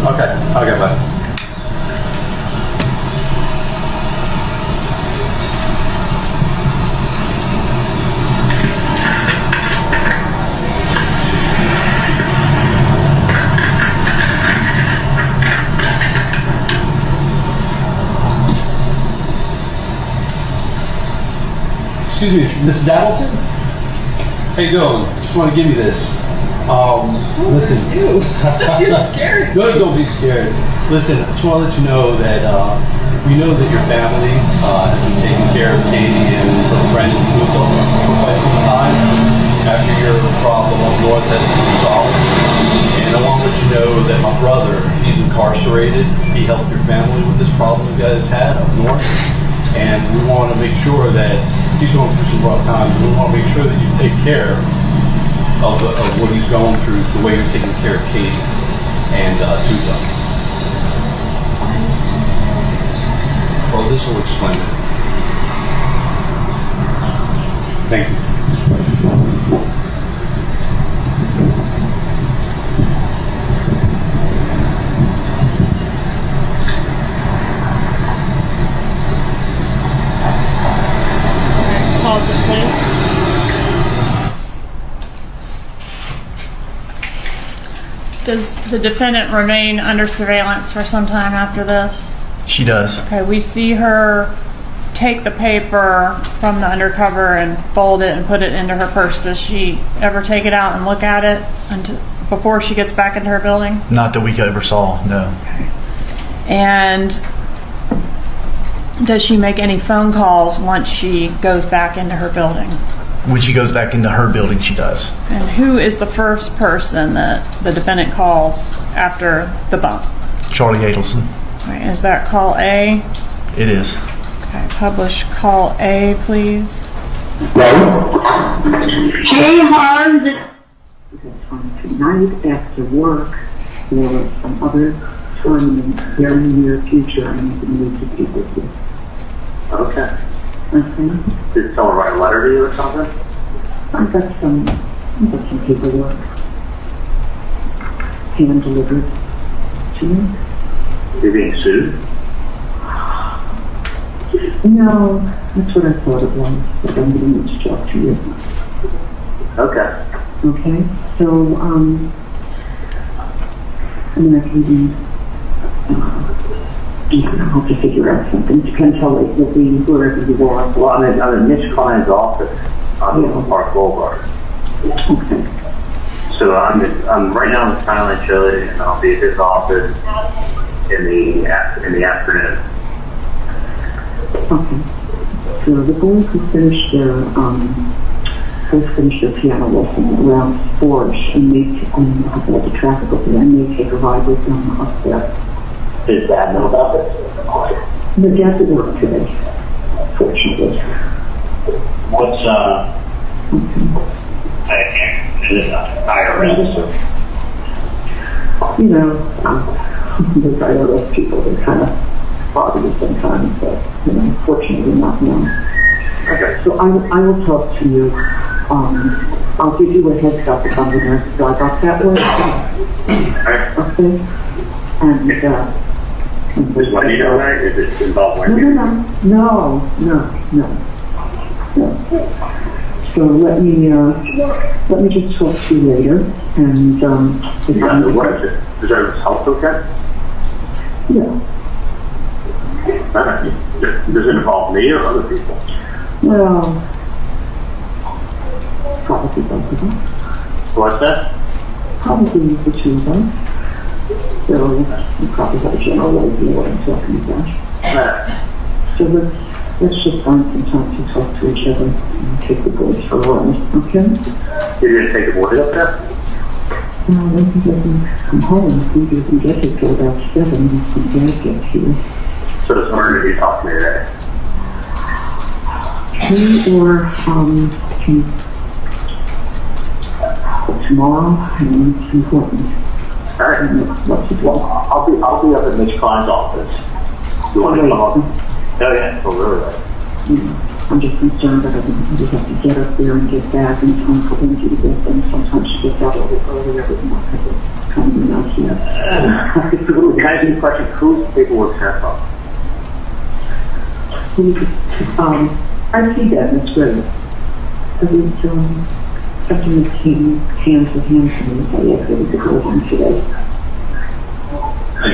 Okay, bye. Excuse me, Mrs. Adelson? How you doing? Just want to give you this. Listen. Ew. You're scared. Good, don't be scared. Listen, I just want to let you know that we know that your family has been taking care of Katie and her friend Luca for quite some time after your problem up north has been resolved. And I want to let you know that my brother, he's incarcerated. He helped your family with this problem you guys had up north. And we want to make sure that he's going through some rough times. We want to make sure that you take care of what he's going through, the way you're taking care of Katie and Tuzo. Well, this will explain it. Thank you. Pause it, please. Does the defendant remain under surveillance for some time after this? She does. Okay, we see her take the paper from the undercover and fold it and put it into her purse. Does she ever take it out and look at it before she gets back into her building? Not that we ever saw, no. Okay. And does she make any phone calls once she goes back into her building? When she goes back into her building, she does. And who is the first person that the defendant calls after the bump? Charlie Adelson. Right, is that call A? It is. Okay, publish call A, please. Hey, Hans. Tonight after work or some other time in the very near future, I need to speak with you. Okay. Okay. Did someone write a letter to you or something? I've got some paperwork hand delivered to you. You're being sued? No, that's what I thought it was, but I'm going to talk to you. Okay. Okay, so, I mean, I can I'll have to figure out something. You can tell it will be wherever you are. Well, I'm in Mitch Klein's office on Park Boulevard. Okay. So I'm right now in Silent Chili, and I'll be at his office in the afternoon. Okay. So the boys who finished their piano lesson around 4-ish, and about the traffic over there, and they take a ride with them up there. Does Dad know about this? The dad's at work today, fortunately. What's is it IRS? You know, those IRS people, they're kind of foggy sometimes, but unfortunately not known. Okay. So I will talk to you. I'll give you a heads up if I'm going to drive up that way. Okay. Okay. And, Is Wendy down there? Is it involved Wendy? no. So let me just talk to you later, and, What is it? Is there a health okay? Yeah. Does it involve me or other people? Well, probably both of us. What's that? Probably the two of us. So you probably have a general idea what I'm talking about. So let's just find some time to talk to each other and take the boys for a ride, okay? You're going to take the boys up there? No, when he doesn't come home, he doesn't get here till about 7 when Dad gets here. So this morning you talked to me today? Tomorrow, and it's important. All right. Well, I'll be up at Mitch Klein's office. You want to come up? Oh yeah. Oh really? I'm just concerned that I just have to get up there and get back in time for Lindsay to get them. Sometimes she gets out a little earlier than I have coming out here. Can I ask you a question? Whose paperwork sent from? I see that, that's great. But it's, something that came hand to hand to me, so I asked it to go on today.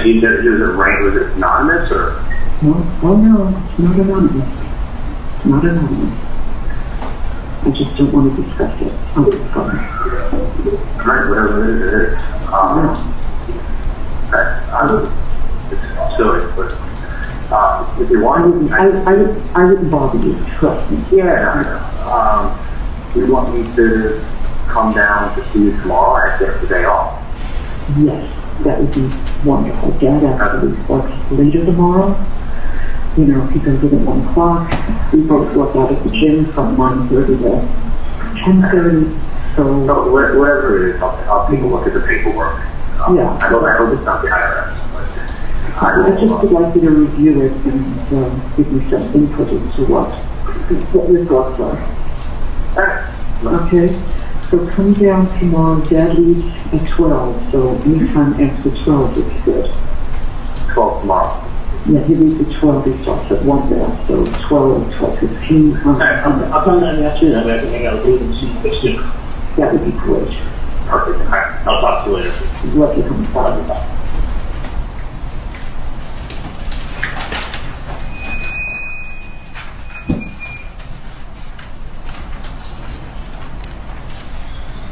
Is it anonymous or? No, it's not anonymous. It's not anonymous. I just don't want to discuss it. Oh, it's fine. Right, whatever it is. It's silly, but if you want, I wouldn't bother you, trust me. Yeah. You want me to come down to see you tomorrow? I get the day off. Yes, that would be wonderful. Dad actually works later tomorrow. You know, he goes in at 1 o'clock. We both work out at the gym from 9:30 to 10:30. So whatever it is, I'll take a look at the paperwork. Yeah. I hope it's not the IRS. I just would like you to review it and give me some input into what your thoughts are. Okay, so come down tomorrow. Dad leaves at 12, so anytime after 12 is good. 12 tomorrow? Yeah, he leaves at 12, he starts at 1 there, so 12, 12:15. I'll come down after that, I can hang out with you and see you next week. That would be great. Perfect. All right, I'll talk to you later. Love you coming by.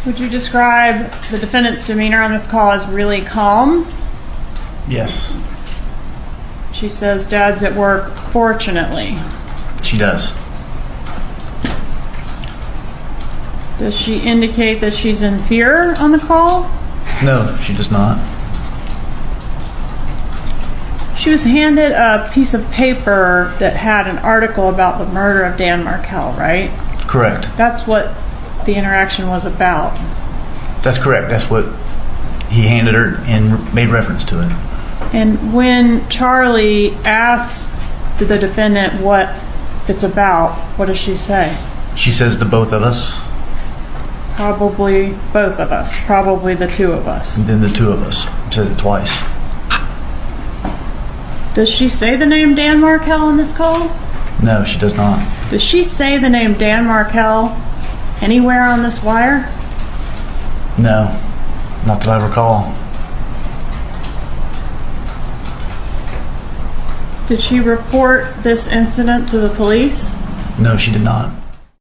Would you describe the defendant's demeanor on this call as really calm? Yes, She says Dad's at work, fortunately. she does. Does she indicate that she's in fear on the call? No, she does not. She was handed a piece of paper that had an article about the murder of Dan Markel, right? Correct. That's what the interaction was about. That's correct. That's what he handed her and made reference to it. And when Charlie asks the defendant what it's about, what does she say? She says to both of us. Probably both of us. Probably the two of us. And then the two of us. Said it twice. Does she say the name Dan Markel on this call? No, she does not. Does she say the name Dan Markel anywhere on this wire? No, not that I recall. Did she report this incident to the police? No, she did not.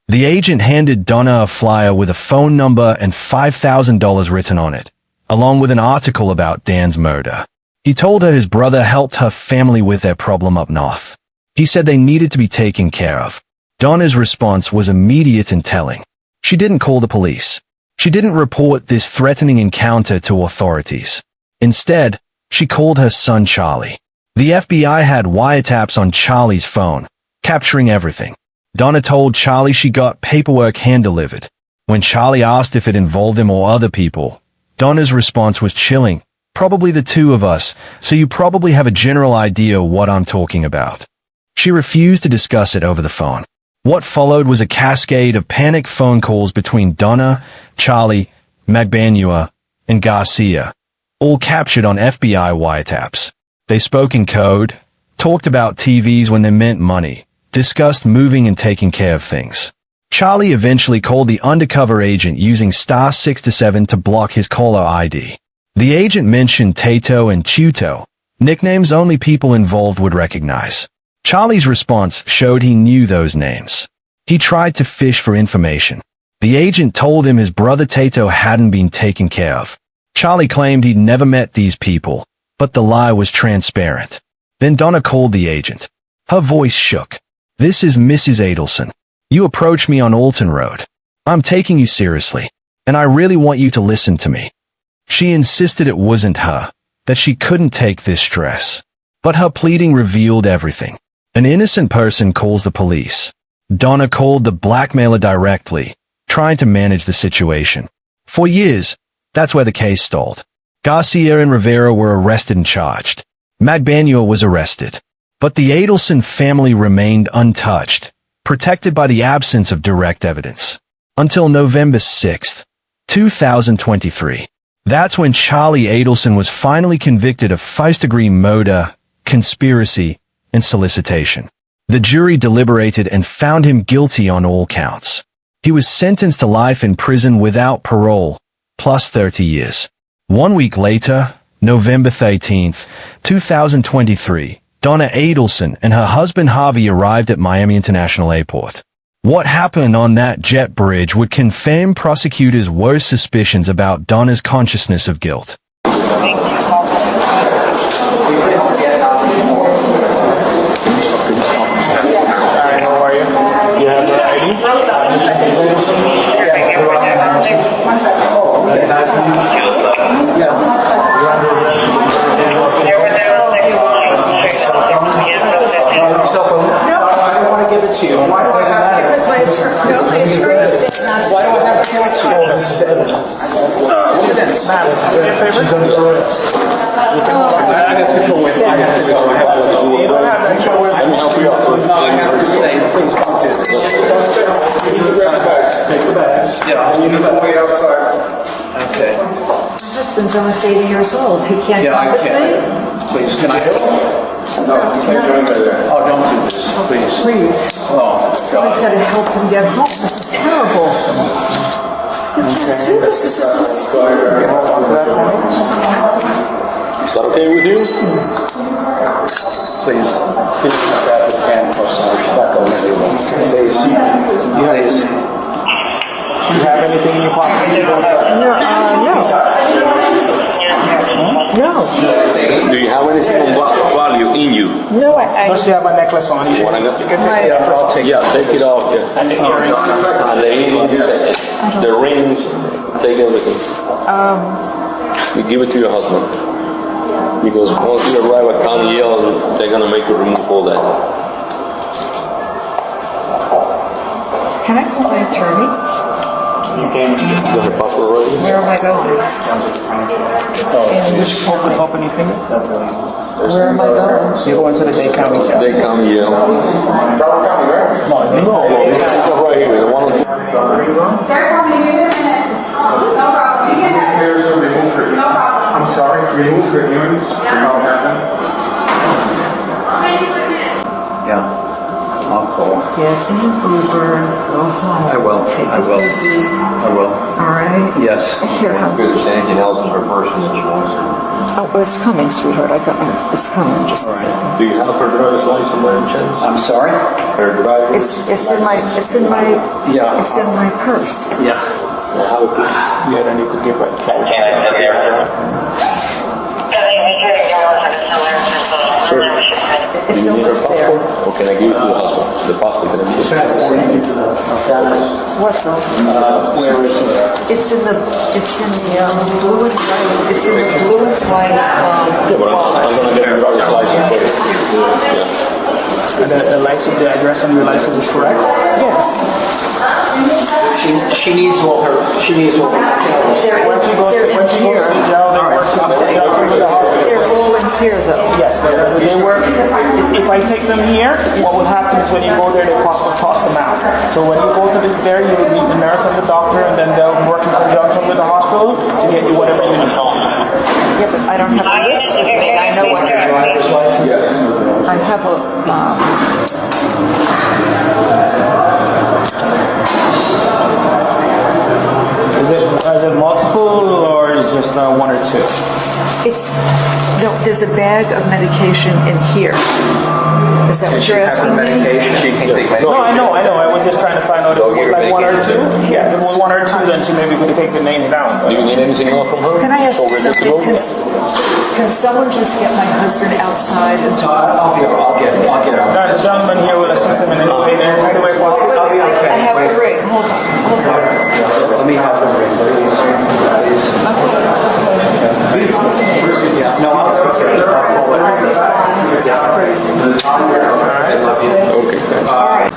The agent handed Donna a flyer with a phone number and $5,000 written on it, along with an article about Dan's murder. He told her his brother helped her family with their problem up north. He said they needed to be taken care of. Donna's response was immediate and telling. She didn't call the police. She didn't report this threatening encounter to authorities. Instead, she called her son Charlie. The FBI had wiretaps on Charlie's phone, capturing everything. Donna told Charlie she got paperwork hand-delivered. When Charlie asked if it involved him or other people, Donna's response was chilling. Probably the two of us, so you probably have a general idea what I'm talking about. She refused to discuss it over the phone. What followed was a cascade of panicked phone calls between Donna, Charlie, Magbanua, and Garcia. all captured on FBI wiretaps. They spoke in code, talked about TVs when they meant money, discussed moving and taking care of things. Charlie eventually called the undercover agent using *6 to block his caller ID. The agent mentioned Tato and Chuto, nicknames only people involved would recognize. Charlie's response showed he knew those names. He tried to fish for information. The agent told him his brother Tato hadn't been taken care of. Charlie claimed he'd never met these people, but the lie was transparent. Then Donna called the agent. Her voice shook. "This is Mrs. Adelson. You approached me on Alton Road. I'm taking you seriously, and I really want you to listen to me." She insisted it wasn't her, that she couldn't take this stress. But her pleading revealed everything. An innocent person calls the police. Donna called the blackmailer directly, trying to manage the situation. For years, that's where the case stalled. Garcia and Rivera were arrested and charged. Magbanua was arrested. But the Adelson family remained untouched, protected by the absence of direct evidence. Until November 6, 2023. That's when Charlie Adelson was finally convicted of first-degree murder, conspiracy, and solicitation. The jury deliberated and found him guilty on all counts. He was sentenced to life in prison without parole, plus 30 years. 1 week later, November 13, 2023, Donna Adelson and her husband Harvey arrived at Miami International Airport. What happened on that jet bridge would confirm prosecutors' worst suspicions about Donna's consciousness of guilt. My husband's almost 80 years old. He can't come with me? Please, can I help? No, you can't join me there. Oh, don't do this, please. Please. Oh, Someone's got to help him get home. This is terrible. You can't do this. This is insane. Is that okay with you? Please, please put that with can plus back on everyone. Please. Do you have anything in your pocket? No. No. Do you have anything of value in you? No, I Does she have a necklace on? You want to take it off? Yeah, take it off. Yeah. And the earrings? And the earrings, the rings, take everything. You give it to your husband. Because once you arrive at County Yale, they're going to make you remove all that. Can I call my attorney? You can. You have a passport already? Where am I going? Which open you think? Where am I going? You're going to the Dade County Jail. Dade County Jail. Broward County, right? No, this is right here. The one on I'm sorry, remove for hearings? Yeah. I'll call. Get in an Uber, go home. I will. Take I it will. easy. I will. All right? Yes. Here. If there's anything else in her person that she wants to. Oh, it's coming, sweetheart. It's coming. Just a second. Do you have her driver's license by any chance? I'm sorry? Her driver's It's in my Yeah. It's in my purse. Yeah. How could yeah, then you could give her. Sure. Do you need her passport? Or can I give it to the husband? The passport can I give it to the What's that? Where is it? It's in the blue and white. It's in the blue and white. Yeah, but I'm going to get her driver's license for you. Yeah. The license, the address on your license is correct? Yes. She needs all her. She needs all her. When she goes to the jail, they work with the hospital. They're all in here, though. Yes, they work. If I take them here, what will happen is when you go there, they toss them out. So when you go to there, you will meet the nurse and the doctor, and then they'll work in conjunction with the hospital to get you whatever you need. Yeah, but I don't have a list with me. I know what's. I have a. Is it multiple or is just one or two? It's no. There's a bag of medication in here. Is that what you're asking me? No, I know. I was just trying to find out if it was like one or two. Yeah, if it was one or two, then she maybe could take the name down. Do you need anything more from her? Can I ask you So we're good to something? Can someone just get my husband outside and so I'll get her. There's a gentleman here with a system and anyway, I'll be okay. I have the ring. Hold on. Let me have the ring, please. No, I'll take it. That's crazy. I love you. Okay, thanks. All right.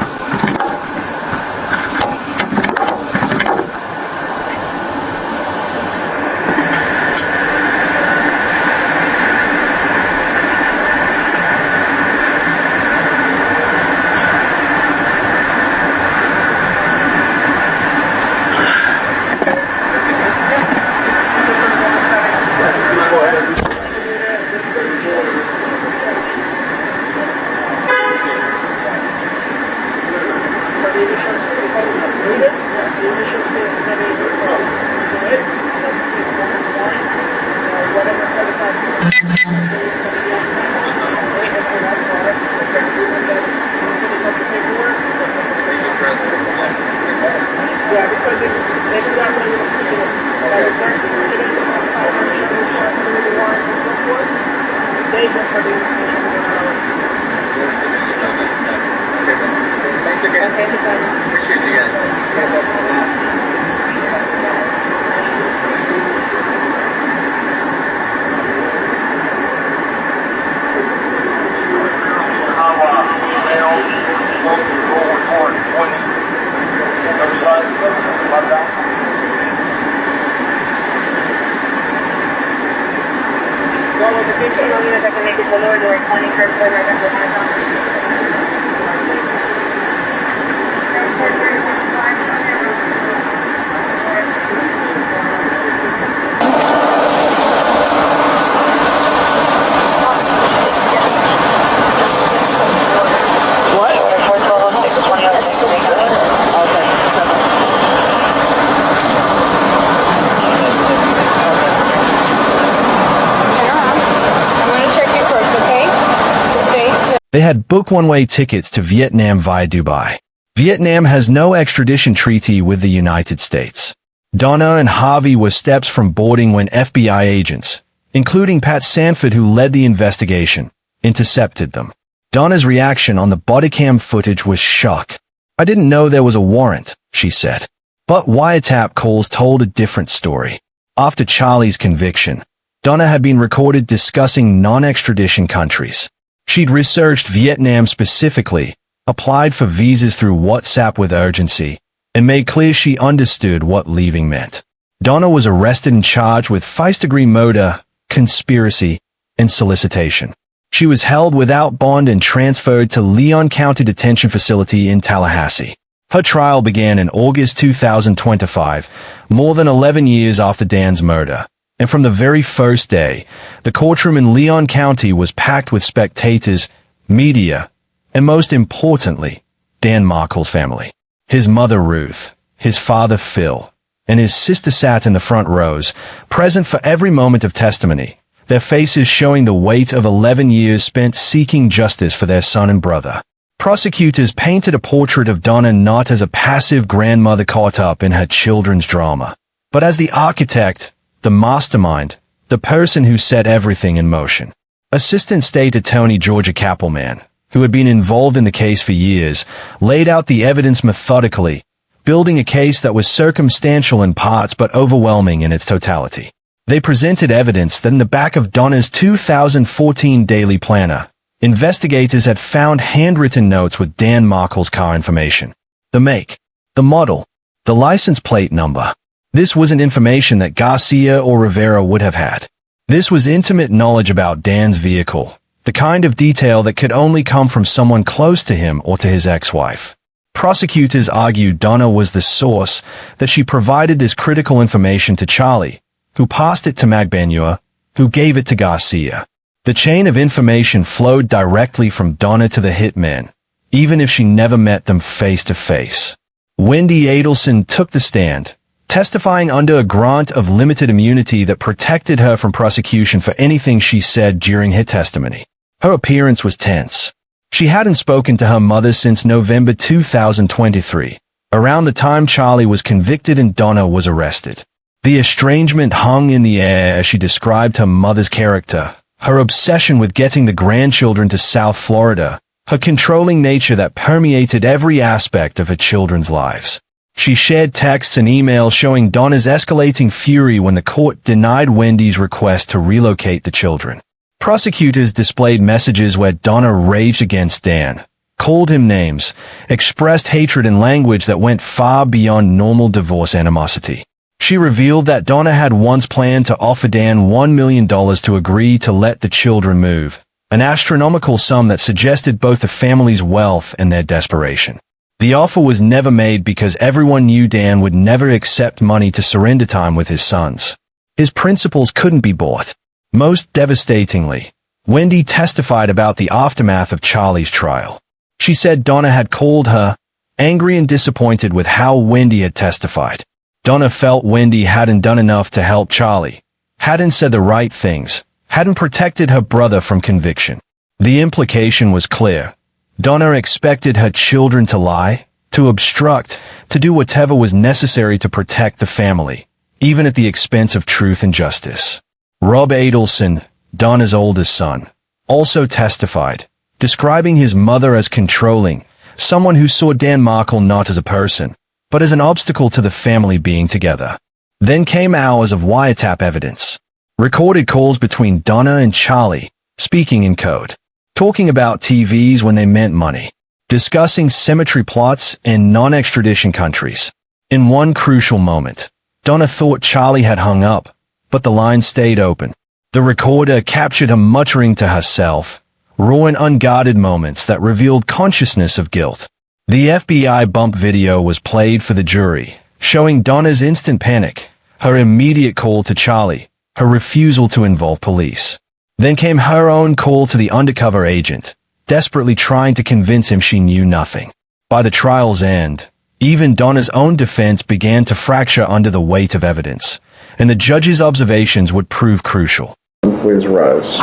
They had book one-way tickets to Vietnam via Dubai. Vietnam has no extradition treaty with the United States. Donna and Harvey were steps from boarding when FBI agents, including Pat Sanford who led the investigation, intercepted them. Donna's reaction on the bodycam footage was shock. "I didn't know there was a warrant," she said. But wiretap calls told a different story. After Charlie's conviction, Donna had been recorded discussing non-extradition countries. She'd researched Vietnam specifically, applied for visas through WhatsApp with urgency, and made clear she understood what leaving meant. Donna was arrested and charged with first-degree murder, conspiracy, and solicitation. She was held without bond and transferred to Leon County Detention Facility in Tallahassee. Her trial began in August 2025, more than 11 years after Dan's murder. And from the very first day, the courtroom in Leon County was packed with spectators, media, and most importantly, Dan Markel's family. His mother Ruth, his father Phil, and his sister sat in the front rows, present for every moment of testimony, their faces showing the weight of 11 years spent seeking justice for their son and brother. Prosecutors painted a portrait of Donna not as a passive grandmother caught up in her children's drama, but as the architect, the mastermind, the person who set everything in motion. Assistant State Attorney Georgia Kappelman, who had been involved in the case for years, laid out the evidence methodically, building a case that was circumstantial in parts but overwhelming in its totality. They presented evidence that in the back of Donna's 2014 Daily Planner, investigators had found handwritten notes with Dan Markel's car information, the make, the model, the license plate number. This wasn't information that Garcia or Rivera would have had. This was intimate knowledge about Dan's vehicle, the kind of detail that could only come from someone close to him or to his ex-wife. Prosecutors argued Donna was the source, that she provided this critical information to Charlie, who passed it to Magbanua, who gave it to Garcia. The chain of information flowed directly from Donna to the hitman, even if she never met them face to face. Wendy Adelson took the stand, testifying under a grant of limited immunity that protected her from prosecution for anything she said during her testimony. Her appearance was tense. She hadn't spoken to her mother since November 2023, around the time Charlie was convicted and Donna was arrested. The estrangement hung in the air as she described her mother's character, her obsession with getting the grandchildren to South Florida, her controlling nature that permeated every aspect of her children's lives. She shared texts and emails showing Donna's escalating fury when the court denied Wendy's request to relocate the children. Prosecutors displayed messages where Donna raged against Dan, called him names, expressed hatred in language that went far beyond normal divorce animosity. She revealed that Donna had once planned to offer Dan $1 million to agree to let the children move, an astronomical sum that suggested both the family's wealth and their desperation. The offer was never made because everyone knew Dan would never accept money to surrender time with his sons. His principles couldn't be bought. Most devastatingly, Wendy testified about the aftermath of Charlie's trial. She said Donna had called her, angry and disappointed with how Wendy had testified. Donna felt Wendy hadn't done enough to help Charlie, hadn't said the right things, hadn't protected her brother from conviction. The implication was clear. Donna expected her children to lie, to obstruct, to do whatever was necessary to protect the family, even at the expense of truth and justice. Rob Adelson, Donna's oldest son, also testified, describing his mother as controlling, someone who saw Dan Markel not as a person, but as an obstacle to the family being together. Then came hours of wiretap evidence. Recorded calls between Donna and Charlie, speaking in code. Talking about TVs when they meant money, discussing cemetery plots and non-extradition countries. In one crucial moment, Donna thought Charlie had hung up, but the line stayed open. The recorder captured her muttering to herself, raw and unguarded moments that revealed consciousness of guilt. The FBI bump video was played for the jury, showing Donna's instant panic, her immediate call to Charlie, her refusal to involve police. Then came her own call to the undercover agent, desperately trying to convince him she knew nothing. By the trial's end, even Donna's own defense began to fracture under the weight of evidence, and the judge's observations would prove crucial. Please rise.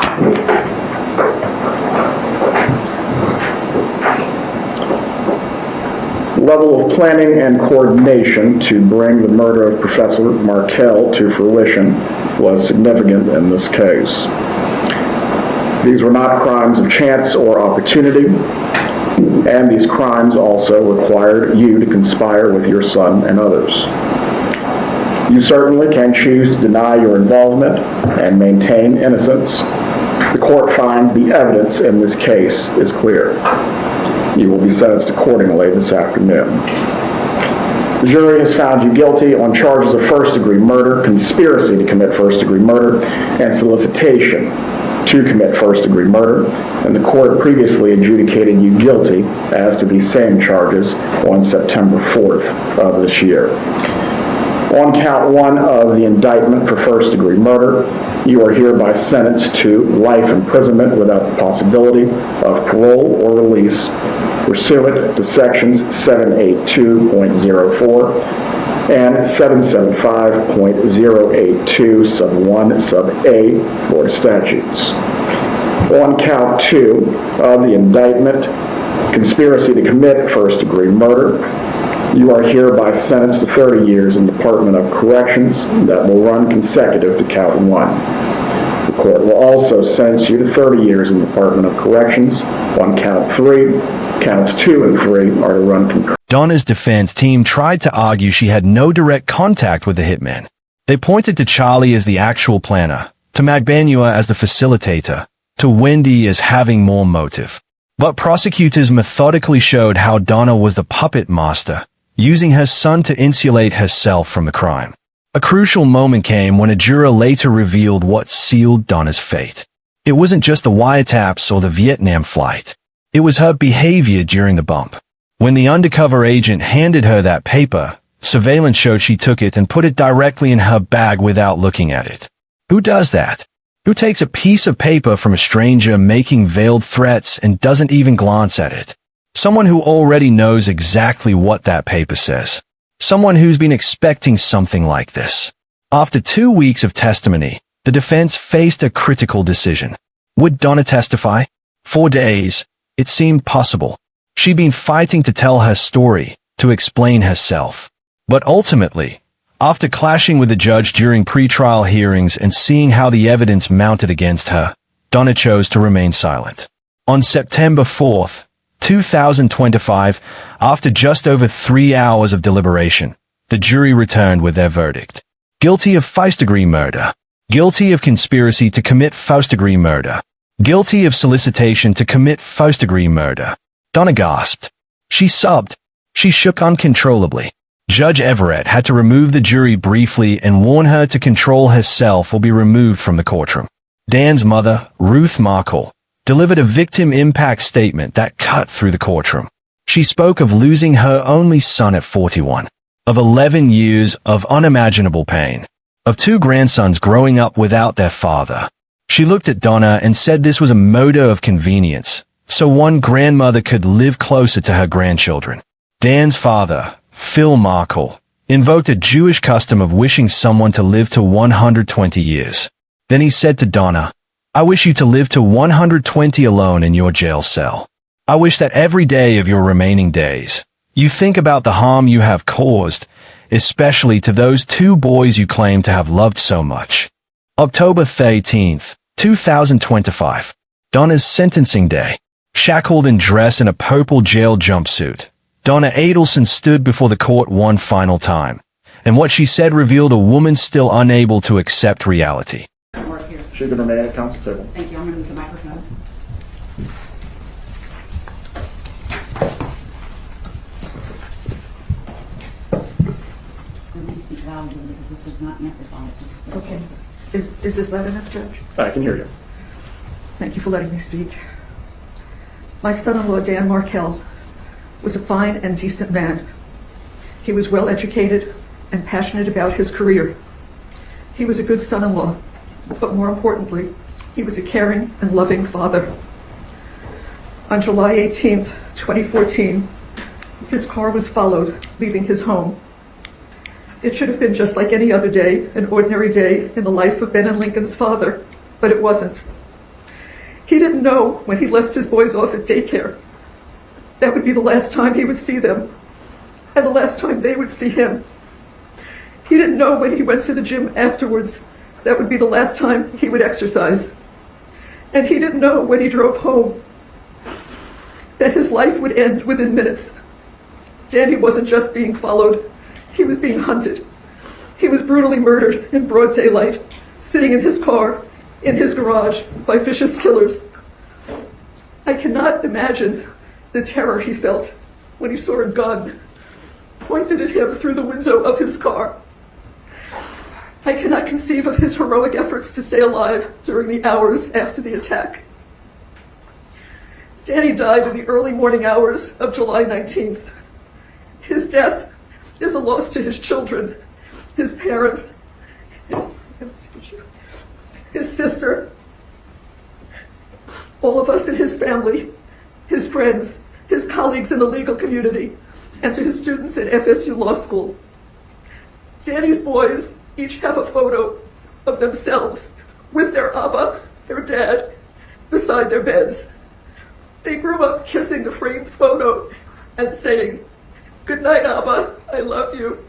Level of planning and coordination to bring the murder of Professor Markel to fruition was significant in this case. These were not crimes of chance or opportunity, and these crimes also required you to conspire with your son and others. You certainly can choose to deny your involvement and maintain innocence. The court finds the evidence in this case is clear. You will be sentenced accordingly this afternoon. The jury has found you guilty on charges of first-degree murder, conspiracy to commit first-degree murder, and solicitation to commit first-degree murder, and the court previously adjudicated you guilty as to these same charges on September 4th of this year. On count one of the indictment for first-degree murder, you are hereby sentenced to life imprisonment without the possibility of parole or release pursuant to sections 782.04 and 775.082 sub 1 sub A Florida statutes. On count two of the indictment, conspiracy to commit first-degree murder, you are hereby sentenced to 30 years in Department of Corrections that will run consecutive to count one. The court will also sentence you to 30 years in Department of Corrections on count three. Counts 2 and 3 are to run concurrently. Donna's defense team tried to argue she had no direct contact with the hitman. They pointed to Charlie as the actual planner, to Magbanua as the facilitator, to Wendy as having more motive. But prosecutors methodically showed how Donna was the puppet master, using her son to insulate herself from the crime. A crucial moment came when a juror later revealed what sealed Donna's fate. It wasn't just the wiretaps or the Vietnam flight. It was her behavior during the bump. When the undercover agent handed her that paper, surveillance showed she took it and put it directly in her bag without looking at it. Who does that? Who takes a piece of paper from a stranger making veiled threats and doesn't even glance at it? Someone who already knows exactly what that paper says. Someone who's been expecting something like this. After 2 weeks of testimony, the defense faced a critical decision. Would Donna testify? For days, it seemed possible. She'd been fighting to tell her story, to explain herself. But ultimately, after clashing with the judge during pre-trial hearings and seeing how the evidence mounted against her, Donna chose to remain silent. On September 4th, 2025, after just over 3 hours of deliberation, the jury returned with their verdict. Guilty of first-degree murder. Guilty of conspiracy to commit first-degree murder. Guilty of solicitation to commit first-degree murder. Donna gasped. She sobbed. She shook uncontrollably. Judge Everett had to remove the jury briefly and warn her to control herself or be removed from the courtroom. Dan's mother, Ruth Markel, delivered a victim impact statement that cut through the courtroom. She spoke of losing her only son at 41, of 11 years of unimaginable pain, of 2 grandsons growing up without their father. She looked at Donna and said this was a mode of convenience, so one grandmother could live closer to her grandchildren. Dan's father, Phil Markel, invoked a Jewish custom of wishing someone to live to 120 years. Then he said to Donna, "I wish you to live to 120 alone in your jail cell. I wish that every day of your remaining days, you think about the harm you have caused, especially to those 2 boys you claim to have loved so much." October 13th, 2025, Donna's sentencing day. Shackled and dressed in a purple jail jumpsuit, Donna Adelson stood before the court one final time, and what she said revealed a woman still unable to accept reality. She can remain at council table. Thank you. I'm going to move the microphone. Let me speak loudly because this is not amplified. Okay. Is this loud enough, Judge? I can hear you. Thank you for letting me speak. My son-in-law, Dan Markel, was a fine and decent man. He was well educated and passionate about his career. He was a good son-in-law, but more importantly, he was a caring and loving father. On July 18th, 2014, his car was followed, leaving his home. It should have been just like any other day, an ordinary day in the life of Ben and Lincoln's father, but it wasn't. He didn't know when he left his boys off at daycare that would be the last time he would see them, and the last time they would see him. He didn't know when he went to the gym afterwards that would be the last time he would exercise. And he didn't know when he drove home that his life would end within minutes. Danny wasn't just being followed, he was being hunted. He was brutally murdered in broad daylight, sitting in his car, in his garage, by vicious killers. I cannot imagine the terror he felt when he saw a gun pointed at him through the window of his car. I cannot conceive of his heroic efforts to stay alive during the hours after the attack. Danny died in the early morning hours of July 19th. His death is a loss to his children, his parents, his sister, all of us in his family, his friends, his colleagues in the legal community, and to his students at FSU Law School. Danny's boys each have a photo of themselves with their Abba, their dad, beside their beds. They grew up kissing the framed photo and saying, "Good night, Abba, I love you."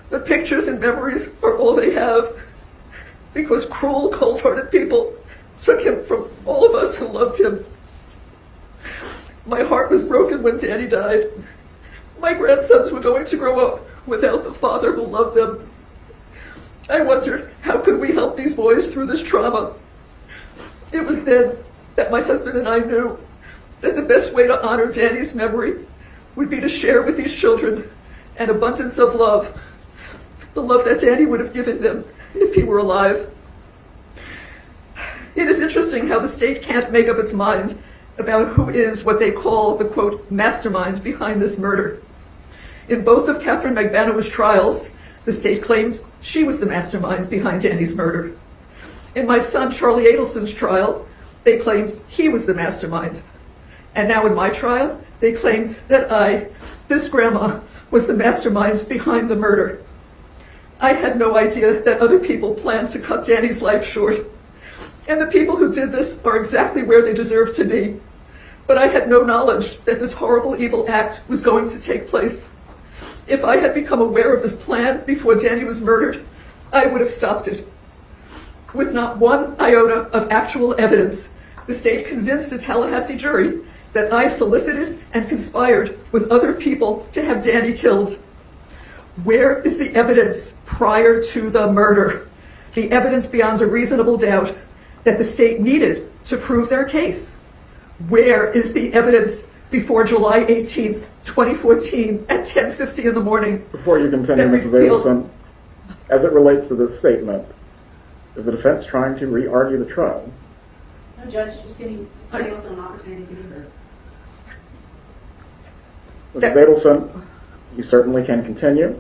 The pictures and memories are all they have because cruel, cold-hearted people took him from all of us who loved him. My heart was broken when Danny died. My grandsons were going to grow up without the father who loved them. I wondered, how could we help these boys through this trauma? It was then that my husband and I knew that the best way to honor Danny's memory would be to share with these children an abundance of love, the love that Danny would have given them if he were alive. It is interesting how the state can't make up its mind about who is what they call the, quote, mastermind behind this murder. In both of Catherine Magbanow's trials, the state claimed she was the mastermind behind Danny's murder. In my son Charlie Adelson's trial, they claimed he was the mastermind. And now in my trial, they claimed that I, this grandma, was the mastermind behind the murder. I had no idea that other people planned to cut Danny's life short. And the people who did this are exactly where they deserve to be. But I had no knowledge that this horrible, evil act was going to take place. If I had become aware of this plan before Danny was murdered, I would have stopped it. With not one iota of actual evidence, the state convinced a Tallahassee jury that I solicited and conspired with other people to have Danny killed. Where is the evidence prior to the murder? The evidence beyond a reasonable doubt that the state needed to prove their case? Where is the evidence before July 18th, 2014 at 10:50 in the morning? Before you continue, Mrs. Adelson, as it relates to this statement, is the defense trying to re-argue the trial? No, Judge, just giving Adelson an opportunity to be heard. Mrs. Adelson, you certainly can continue.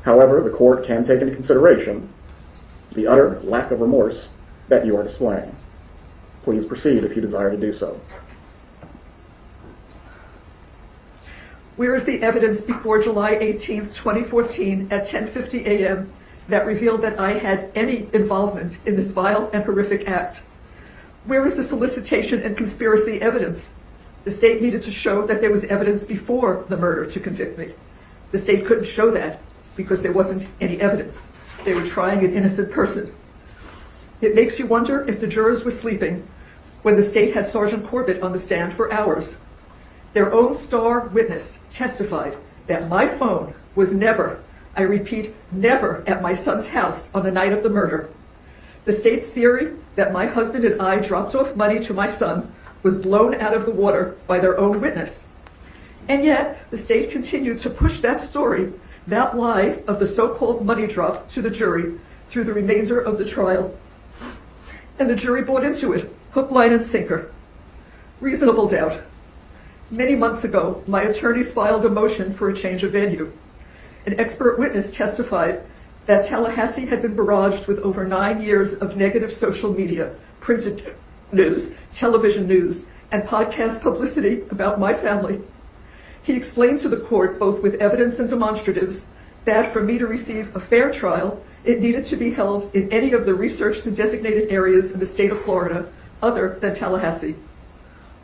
However, the court can take into consideration the utter lack of remorse that you are displaying. Please proceed if you desire to do so. Where is the evidence before July 18th, 2014 at 10:50 a.m. that revealed that I had any involvement in this vile and horrific act? Where is the solicitation and conspiracy evidence? The state needed to show that there was evidence before the murder to convict me. The state couldn't show that because there wasn't any evidence. They were trying an innocent person. It makes you wonder if the jurors were sleeping when the state had Sergeant Corbett on the stand for hours. Their own star witness testified that my phone was never, I repeat, never at my son's house on the night of the murder. The state's theory that my husband and I dropped off money to my son was blown out of the water by their own witness. And yet, the state continued to push that story, that lie of the so-called money drop to the jury through the remainder of the trial. And the jury bought into it, hook, line, and sinker. Reasonable doubt. Many months ago, my attorneys filed a motion for a change of venue. An expert witness testified that Tallahassee had been barraged with over 9 years of negative social media, printed news, television news, and podcast publicity about my family. He explained to the court, both with evidence and demonstratives, that for me to receive a fair trial, it needed to be held in any of the researched and designated areas in the state of Florida other than Tallahassee.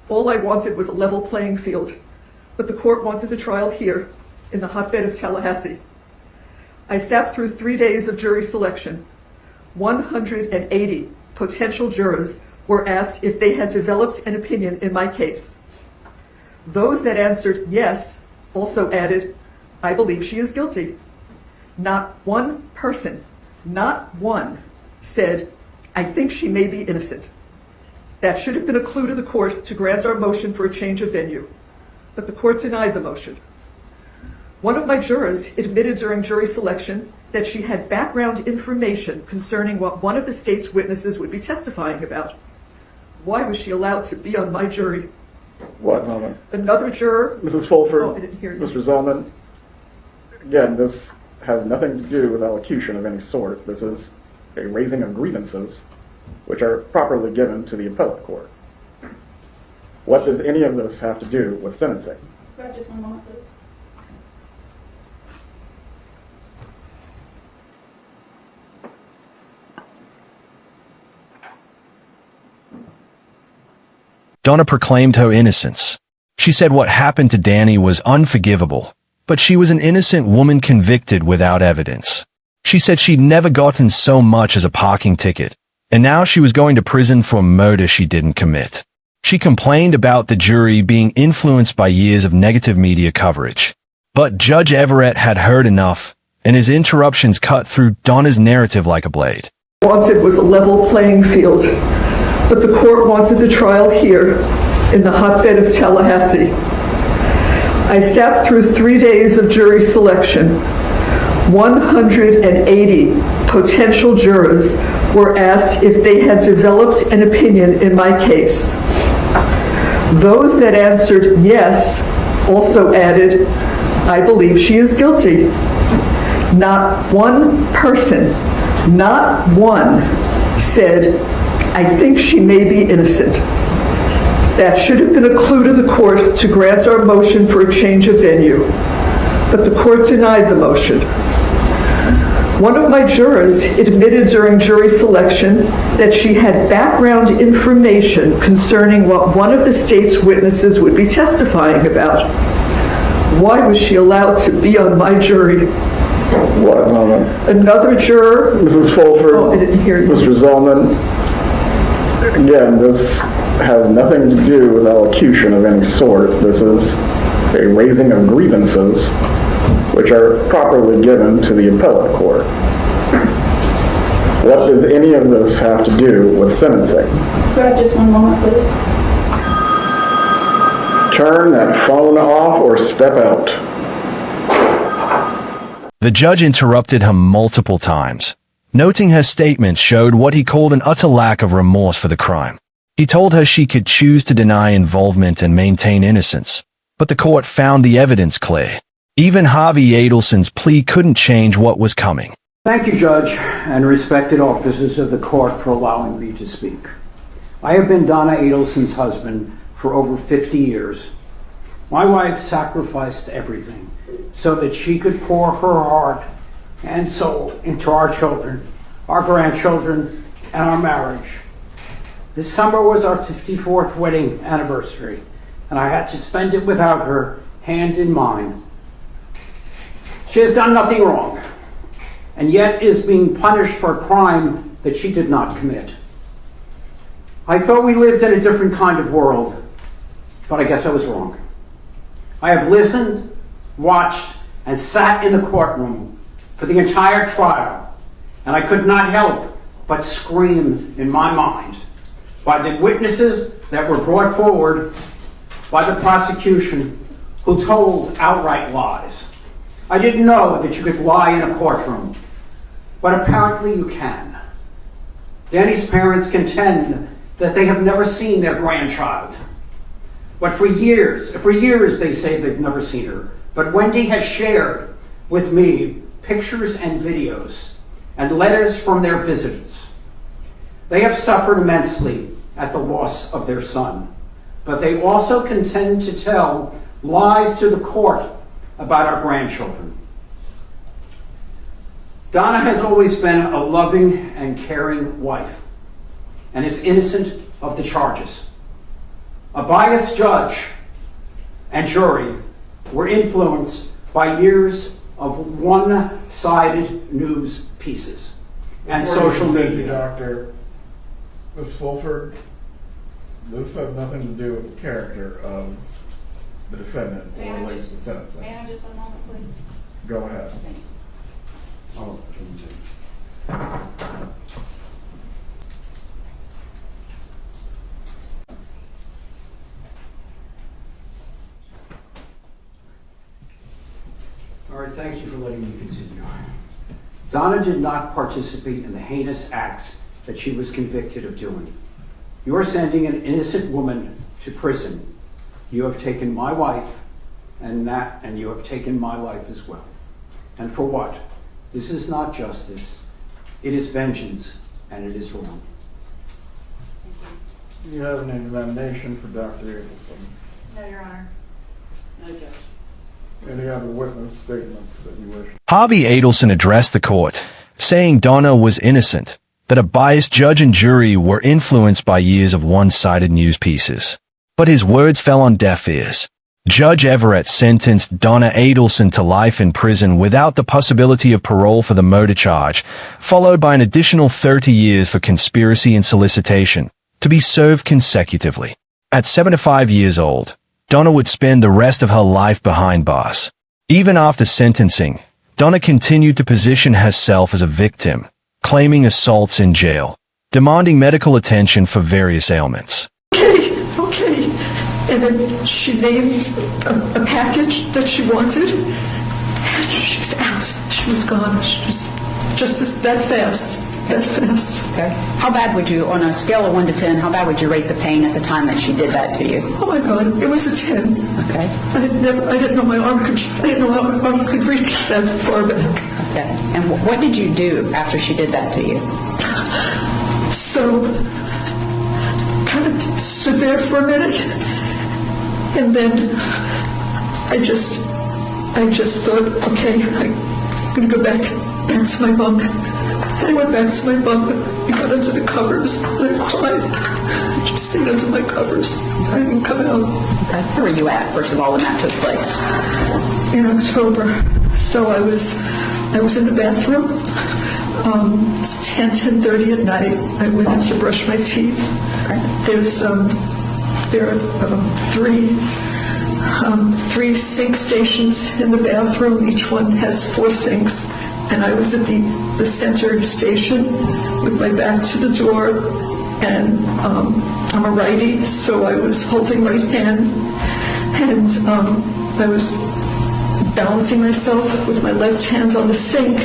All I wanted was a level playing field, but the court wanted the trial here, in the hotbed of Tallahassee. I sat through 3 days of jury selection. 180 potential jurors were asked if they had developed an opinion in my case. Those that answered yes also added, I believe she is guilty. Not one person, not one, said, I think she may be innocent. That should have been a clue to the court to grant our motion for a change of venue, but the court denied the motion. One of my jurors admitted during jury selection that she had background information concerning what one of the state's witnesses would be testifying about. Why was she allowed to be on my jury? What moment? Another juror. Mrs. Fulford, Oh, I didn't hear you. Mr. Zellman, again, this has nothing to do with elocution of any sort. This is a raising of grievances, which are properly given to the appellate court. What does any of this have to do with sentencing? Just one moment, please. Donna proclaimed her innocence. She said what happened to Danny was unforgivable, but she was an innocent woman convicted without evidence. She said she'd never gotten so much as a parking ticket, and now she was going to prison for murder she didn't commit. She complained about the jury being influenced by years of negative media coverage. But Judge Everett had heard enough, and his interruptions cut through Donna's narrative like a blade. Wanted was a level playing field, but the court wanted the trial here in the hotbed of Tallahassee. I sat through 3 days of jury selection. 180 potential jurors were asked if they had developed an opinion in my case. Those that answered yes also added, "I believe she is guilty." Not one person, not one, said, "I think she may be innocent." That should have been a clue to the court to grant our motion for a change of venue, but the court denied the motion. One of my jurors admitted during jury selection that she had background information concerning what one of the state's witnesses would be testifying about. Why was she allowed to be on my jury? What moment? Another juror. Mrs. Fulford. Oh, I didn't hear you. Mr. Zellman. Again, this has nothing to do with elocution of any sort. This is a raising of grievances which are properly given to the appellate court. What does any of this have to do with sentencing? Could I just one moment, please? Turn that phone off or step out. The judge interrupted her multiple times, noting her statements showed what he called an utter lack of remorse for the crime. He told her she could choose to deny involvement and maintain innocence, but the court found the evidence clear. Even Harvey Adelson's plea couldn't change what was coming. Thank you, Judge, and respected officers of the court for allowing me to speak. I have been Donna Adelson's husband for over 50 years. My wife sacrificed everything so that she could pour her heart and soul into our children, our grandchildren, and our marriage. This summer was our 54th wedding anniversary, and I had to spend it without her, hand in mine. She has done nothing wrong, and yet is being punished for a crime that she did not commit. I thought we lived in a different kind of world, but I guess I was wrong. I have listened, watched, and sat in the courtroom for the entire trial, and I could not help but scream in my mind by the witnesses that were brought forward by the prosecution who told outright lies. I didn't know that you could lie in a courtroom, but apparently you can. Danny's parents contend that they have never seen their grandchild. But for years they say they've never seen her. But Wendy has shared with me pictures and videos and letters from their visits. They have suffered immensely at the loss of their son, but they also contend to tell lies to the court about our grandchildren. Donna has always been a loving and caring wife and is innocent of the charges. A biased judge and jury were influenced by years of one-sided news pieces and social media. Doctor, Ms. Fulford, this has nothing to do with the character of the defendant or relates to sentencing. May I just one moment, please? Go ahead. Oh, all right, thank you for letting me continue. Donna did not participate in the heinous acts that she was convicted of doing. You're sending an innocent woman to prison. You have taken my wife and you have taken my life as well. And for what? This is not justice. It is vengeance, and it is wrong. You have an examination for Dr. Adelson. No, Your Honor. No, Judge. Any other witness statements that you wish? Harvey Adelson addressed the court, saying Donna was innocent, that a biased judge and jury were influenced by years of one-sided news pieces. But his words fell on deaf ears. Judge Everett sentenced Donna Adelson to life in prison without the possibility of parole for the murder charge, followed by an additional 30 years for conspiracy and solicitation, to be served consecutively. At 75 years old, Donna would spend the rest of her life behind bars. Even after sentencing, Donna continued to position herself as a victim, claiming assaults in jail, demanding medical attention for various ailments. Okay. And then she named a package that she wanted, and she's out. She was gone. She was just that fast. That fast. Okay. How bad would you, on a scale of 1 to 10, how bad would you rate the pain at the time that she did that to you? Oh my God, it was a 10. Okay. I didn't know my arm could. I didn't know my arm could reach that far back. Okay. And what did you do after she did that to you? So, kind of stood there for a minute, and then I just thought, okay, I'm gonna go back to my bunk. And I went back to my bunk, and I got under the covers, and I cried. I just stayed under my covers. I didn't come out. Okay. Where were you at, first of all, when that took place? In October. So I was in the bathroom. It was 10:30 at night. I went in to brush my teeth. Okay. There are three sink stations in the bathroom. Each one has 4 sinks. And I was at the center station with my back to the door, and I'm a righty, so I was holding right hand, and I was balancing myself with my left hand on the sink,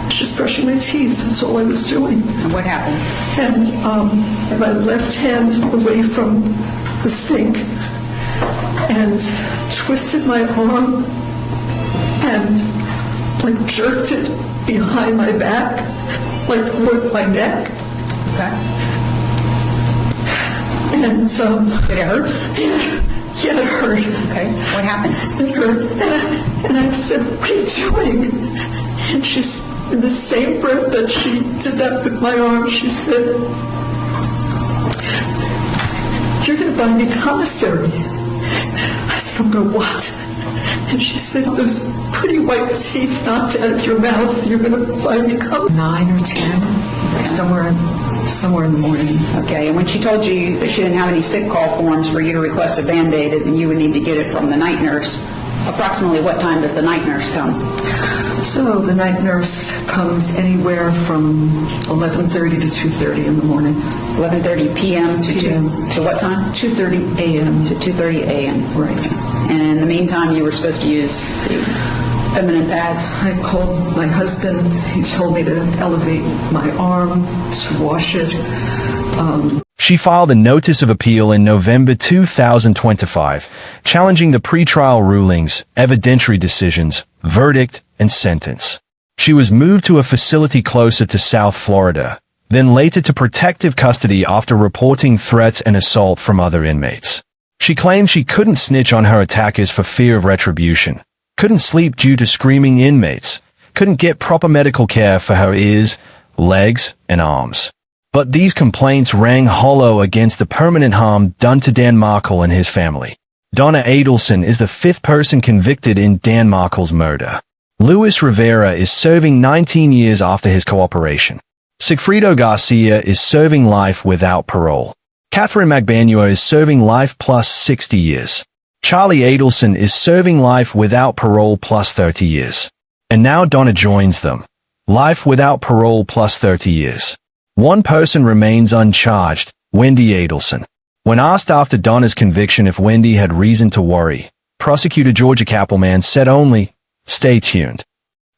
just brushing my teeth. That's all I was doing. And what happened? And my left hand away from the sink, and twisted my arm, and like jerked it behind my back, like with my neck. Okay. And did it hurt? Yeah, it hurt. Okay. What happened? It hurt. And I said, "What are you doing?" And she's, in the same breath that she did that with my arm, she said, "You're going to buy me commissary." I said, "I'm going to what?" And she said, "Those pretty white teeth knocked out of your mouth, you're going to buy me commissary." 9 or 10, somewhere in the morning. Okay, and when she told you that she didn't have any sick call forms for you to request a Band-Aid and you would need to get it from the night nurse, approximately what time does the night nurse come? So the night nurse comes anywhere from 11:30 to 2:30 in the morning. 11:30 p.m. to what time? 2:30 a.m. to 2:30 a.m. Right. And in the meantime, you were supposed to use the feminine pads. I called my husband. He told me to elevate my arm, to wash it. She filed a notice of appeal in November 2025, challenging the pretrial rulings, evidentiary decisions, verdict, and sentence. She was moved to a facility closer to South Florida, then later to protective custody after reporting threats and assault from other inmates. She claimed she couldn't snitch on her attackers for fear of retribution, couldn't sleep due to screaming inmates, couldn't get proper medical care for her ears, legs, and arms. But these complaints rang hollow against the permanent harm done to Dan Markel and his family. Donna Adelson is the 5th person convicted in Dan Markel's murder. Luis Rivera is serving 19 years after his cooperation. Sigfrido Garcia is serving life without parole. Catherine Magbanua is serving life plus 60 years. Charlie Adelson is serving life without parole plus 30 years. And now Donna joins them. Life without parole plus 30 years. One person remains uncharged, Wendy Adelson. When asked after Donna's conviction if Wendy had reason to worry, prosecutor Georgia Kappelman said only, "Stay tuned."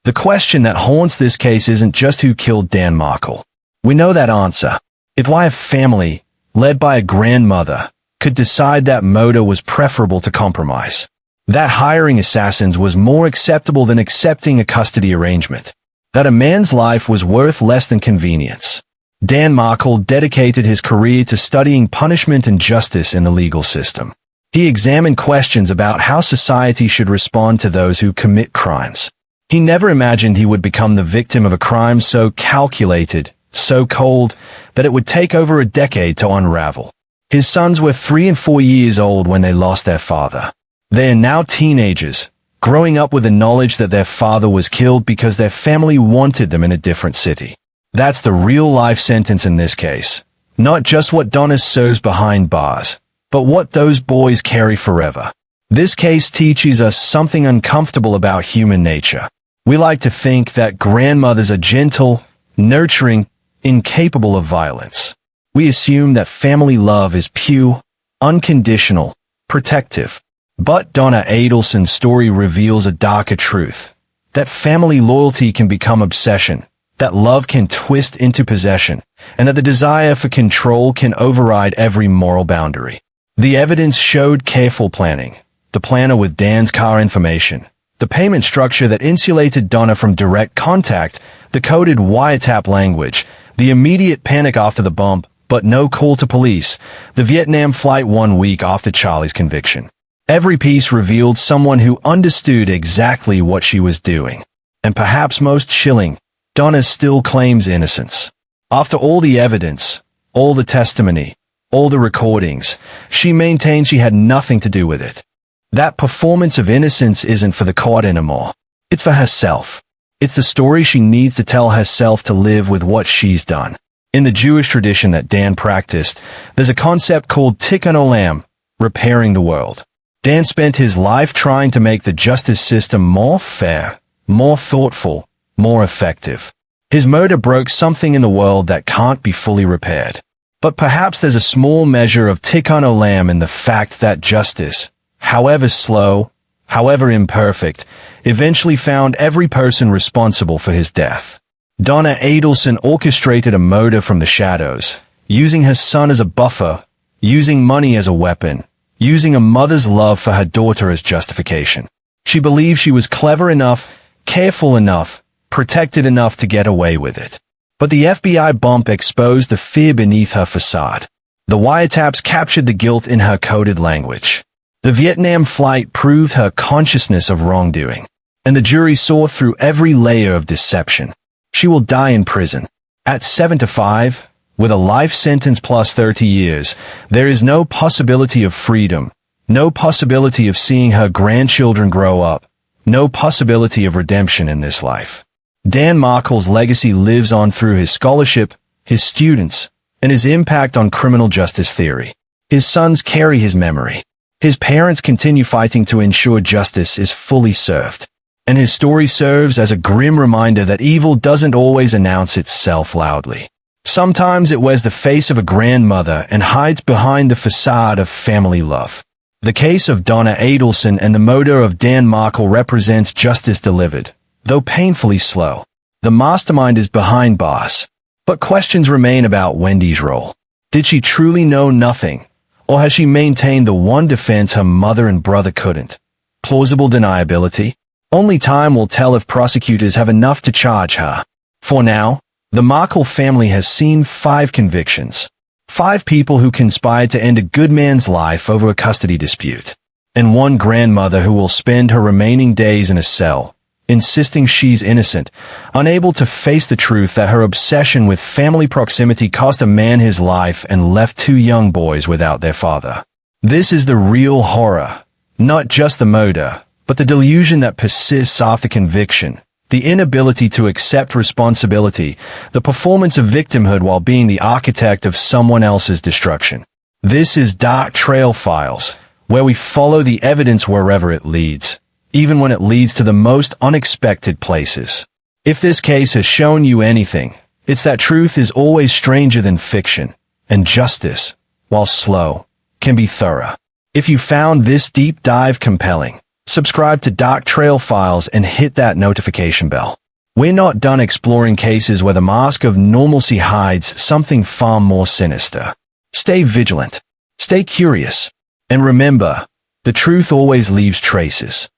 The question that haunts this case isn't just who killed Dan Markel. We know that answer. It's why a family, led by a grandmother, could decide that murder was preferable to compromise. That hiring assassins was more acceptable than accepting a custody arrangement. That a man's life was worth less than convenience. Dan Markel dedicated his career to studying punishment and justice in the legal system. He examined questions about how society should respond to those who commit crimes. He never imagined he would become the victim of a crime so calculated, so cold, that it would take over a decade to unravel. His sons were 3 and 4 years old when they lost their father. They are now teenagers, growing up with the knowledge that their father was killed because their family wanted them in a different city. That's the real life sentence in this case. Not just what Donna serves behind bars, but what those boys carry forever. This case teaches us something uncomfortable about human nature. We like to think that grandmothers are gentle, nurturing, incapable of violence. We assume that family love is pure, unconditional, protective. But Donna Adelson's story reveals a darker truth. That family loyalty can become obsession, that love can twist into possession, and that the desire for control can override every moral boundary. The evidence showed careful planning, the planner with Dan's car information, the payment structure that insulated Donna from direct contact, the coded wiretap language, the immediate panic after the bump, but no call to police, the Vietnam flight 1 week after Charlie's conviction. Every piece revealed someone who understood exactly what she was doing. And perhaps most chilling, Donna still claims innocence. After all the evidence, all the testimony, all the recordings, she maintains she had nothing to do with it. That performance of innocence isn't for the court anymore. It's for herself. It's the story she needs to tell herself to live with what she's done. In the Jewish tradition that Dan practiced, there's a concept called tikkun olam, repairing the world. Dan spent his life trying to make the justice system more fair, more thoughtful, more effective. His murder broke something in the world that can't be fully repaired. But perhaps there's a small measure of tikkun olam in the fact that justice, however slow, however imperfect, eventually found every person responsible for his death. Donna Adelson orchestrated a murder from the shadows, using her son as a buffer, using money as a weapon, using a mother's love for her daughter as justification. She believed she was clever enough, careful enough, protected enough to get away with it. But the FBI bump exposed the fear beneath her facade. The wiretaps captured the guilt in her coded language. The Vietnam flight proved her consciousness of wrongdoing. And the jury saw through every layer of deception. She will die in prison. At 75, with a life sentence plus 30 years, there is no possibility of freedom, no possibility of seeing her grandchildren grow up, no possibility of redemption in this life. Dan Markel's legacy lives on through his scholarship, his students, and his impact on criminal justice theory. His sons carry his memory. His parents continue fighting to ensure justice is fully served. And his story serves as a grim reminder that evil doesn't always announce itself loudly. Sometimes it wears the face of a grandmother and hides behind the facade of family love. The case of Donna Adelson and the murder of Dan Markel represents justice delivered, though painfully slow. The mastermind is behind bars. But questions remain about Wendy's role. Did she truly know nothing? Or has she maintained the one defense her mother and brother couldn't? Plausible deniability? Only time will tell if prosecutors have enough to charge her. For now, the Markel family has seen 5 convictions. 5 people who conspired to end a good man's life over a custody dispute. And one grandmother who will spend her remaining days in a cell, insisting she's innocent, unable to face the truth that her obsession with family proximity cost a man his life and left 2 young boys without their father. This is the real horror, not just the murder, but the delusion that persists after conviction, the inability to accept responsibility, the performance of victimhood while being the architect of someone else's destruction. This is Dark Trail Files, where we follow the evidence wherever it leads, even when it leads to the most unexpected places. If this case has shown you anything, it's that truth is always stranger than fiction, and justice, while slow, can be thorough. If you found this deep dive compelling, subscribe to Dark Trail Files and hit that notification bell. We're not done exploring cases where the mask of normalcy hides something far more sinister. Stay vigilant, stay curious, and remember, the truth always leaves traces.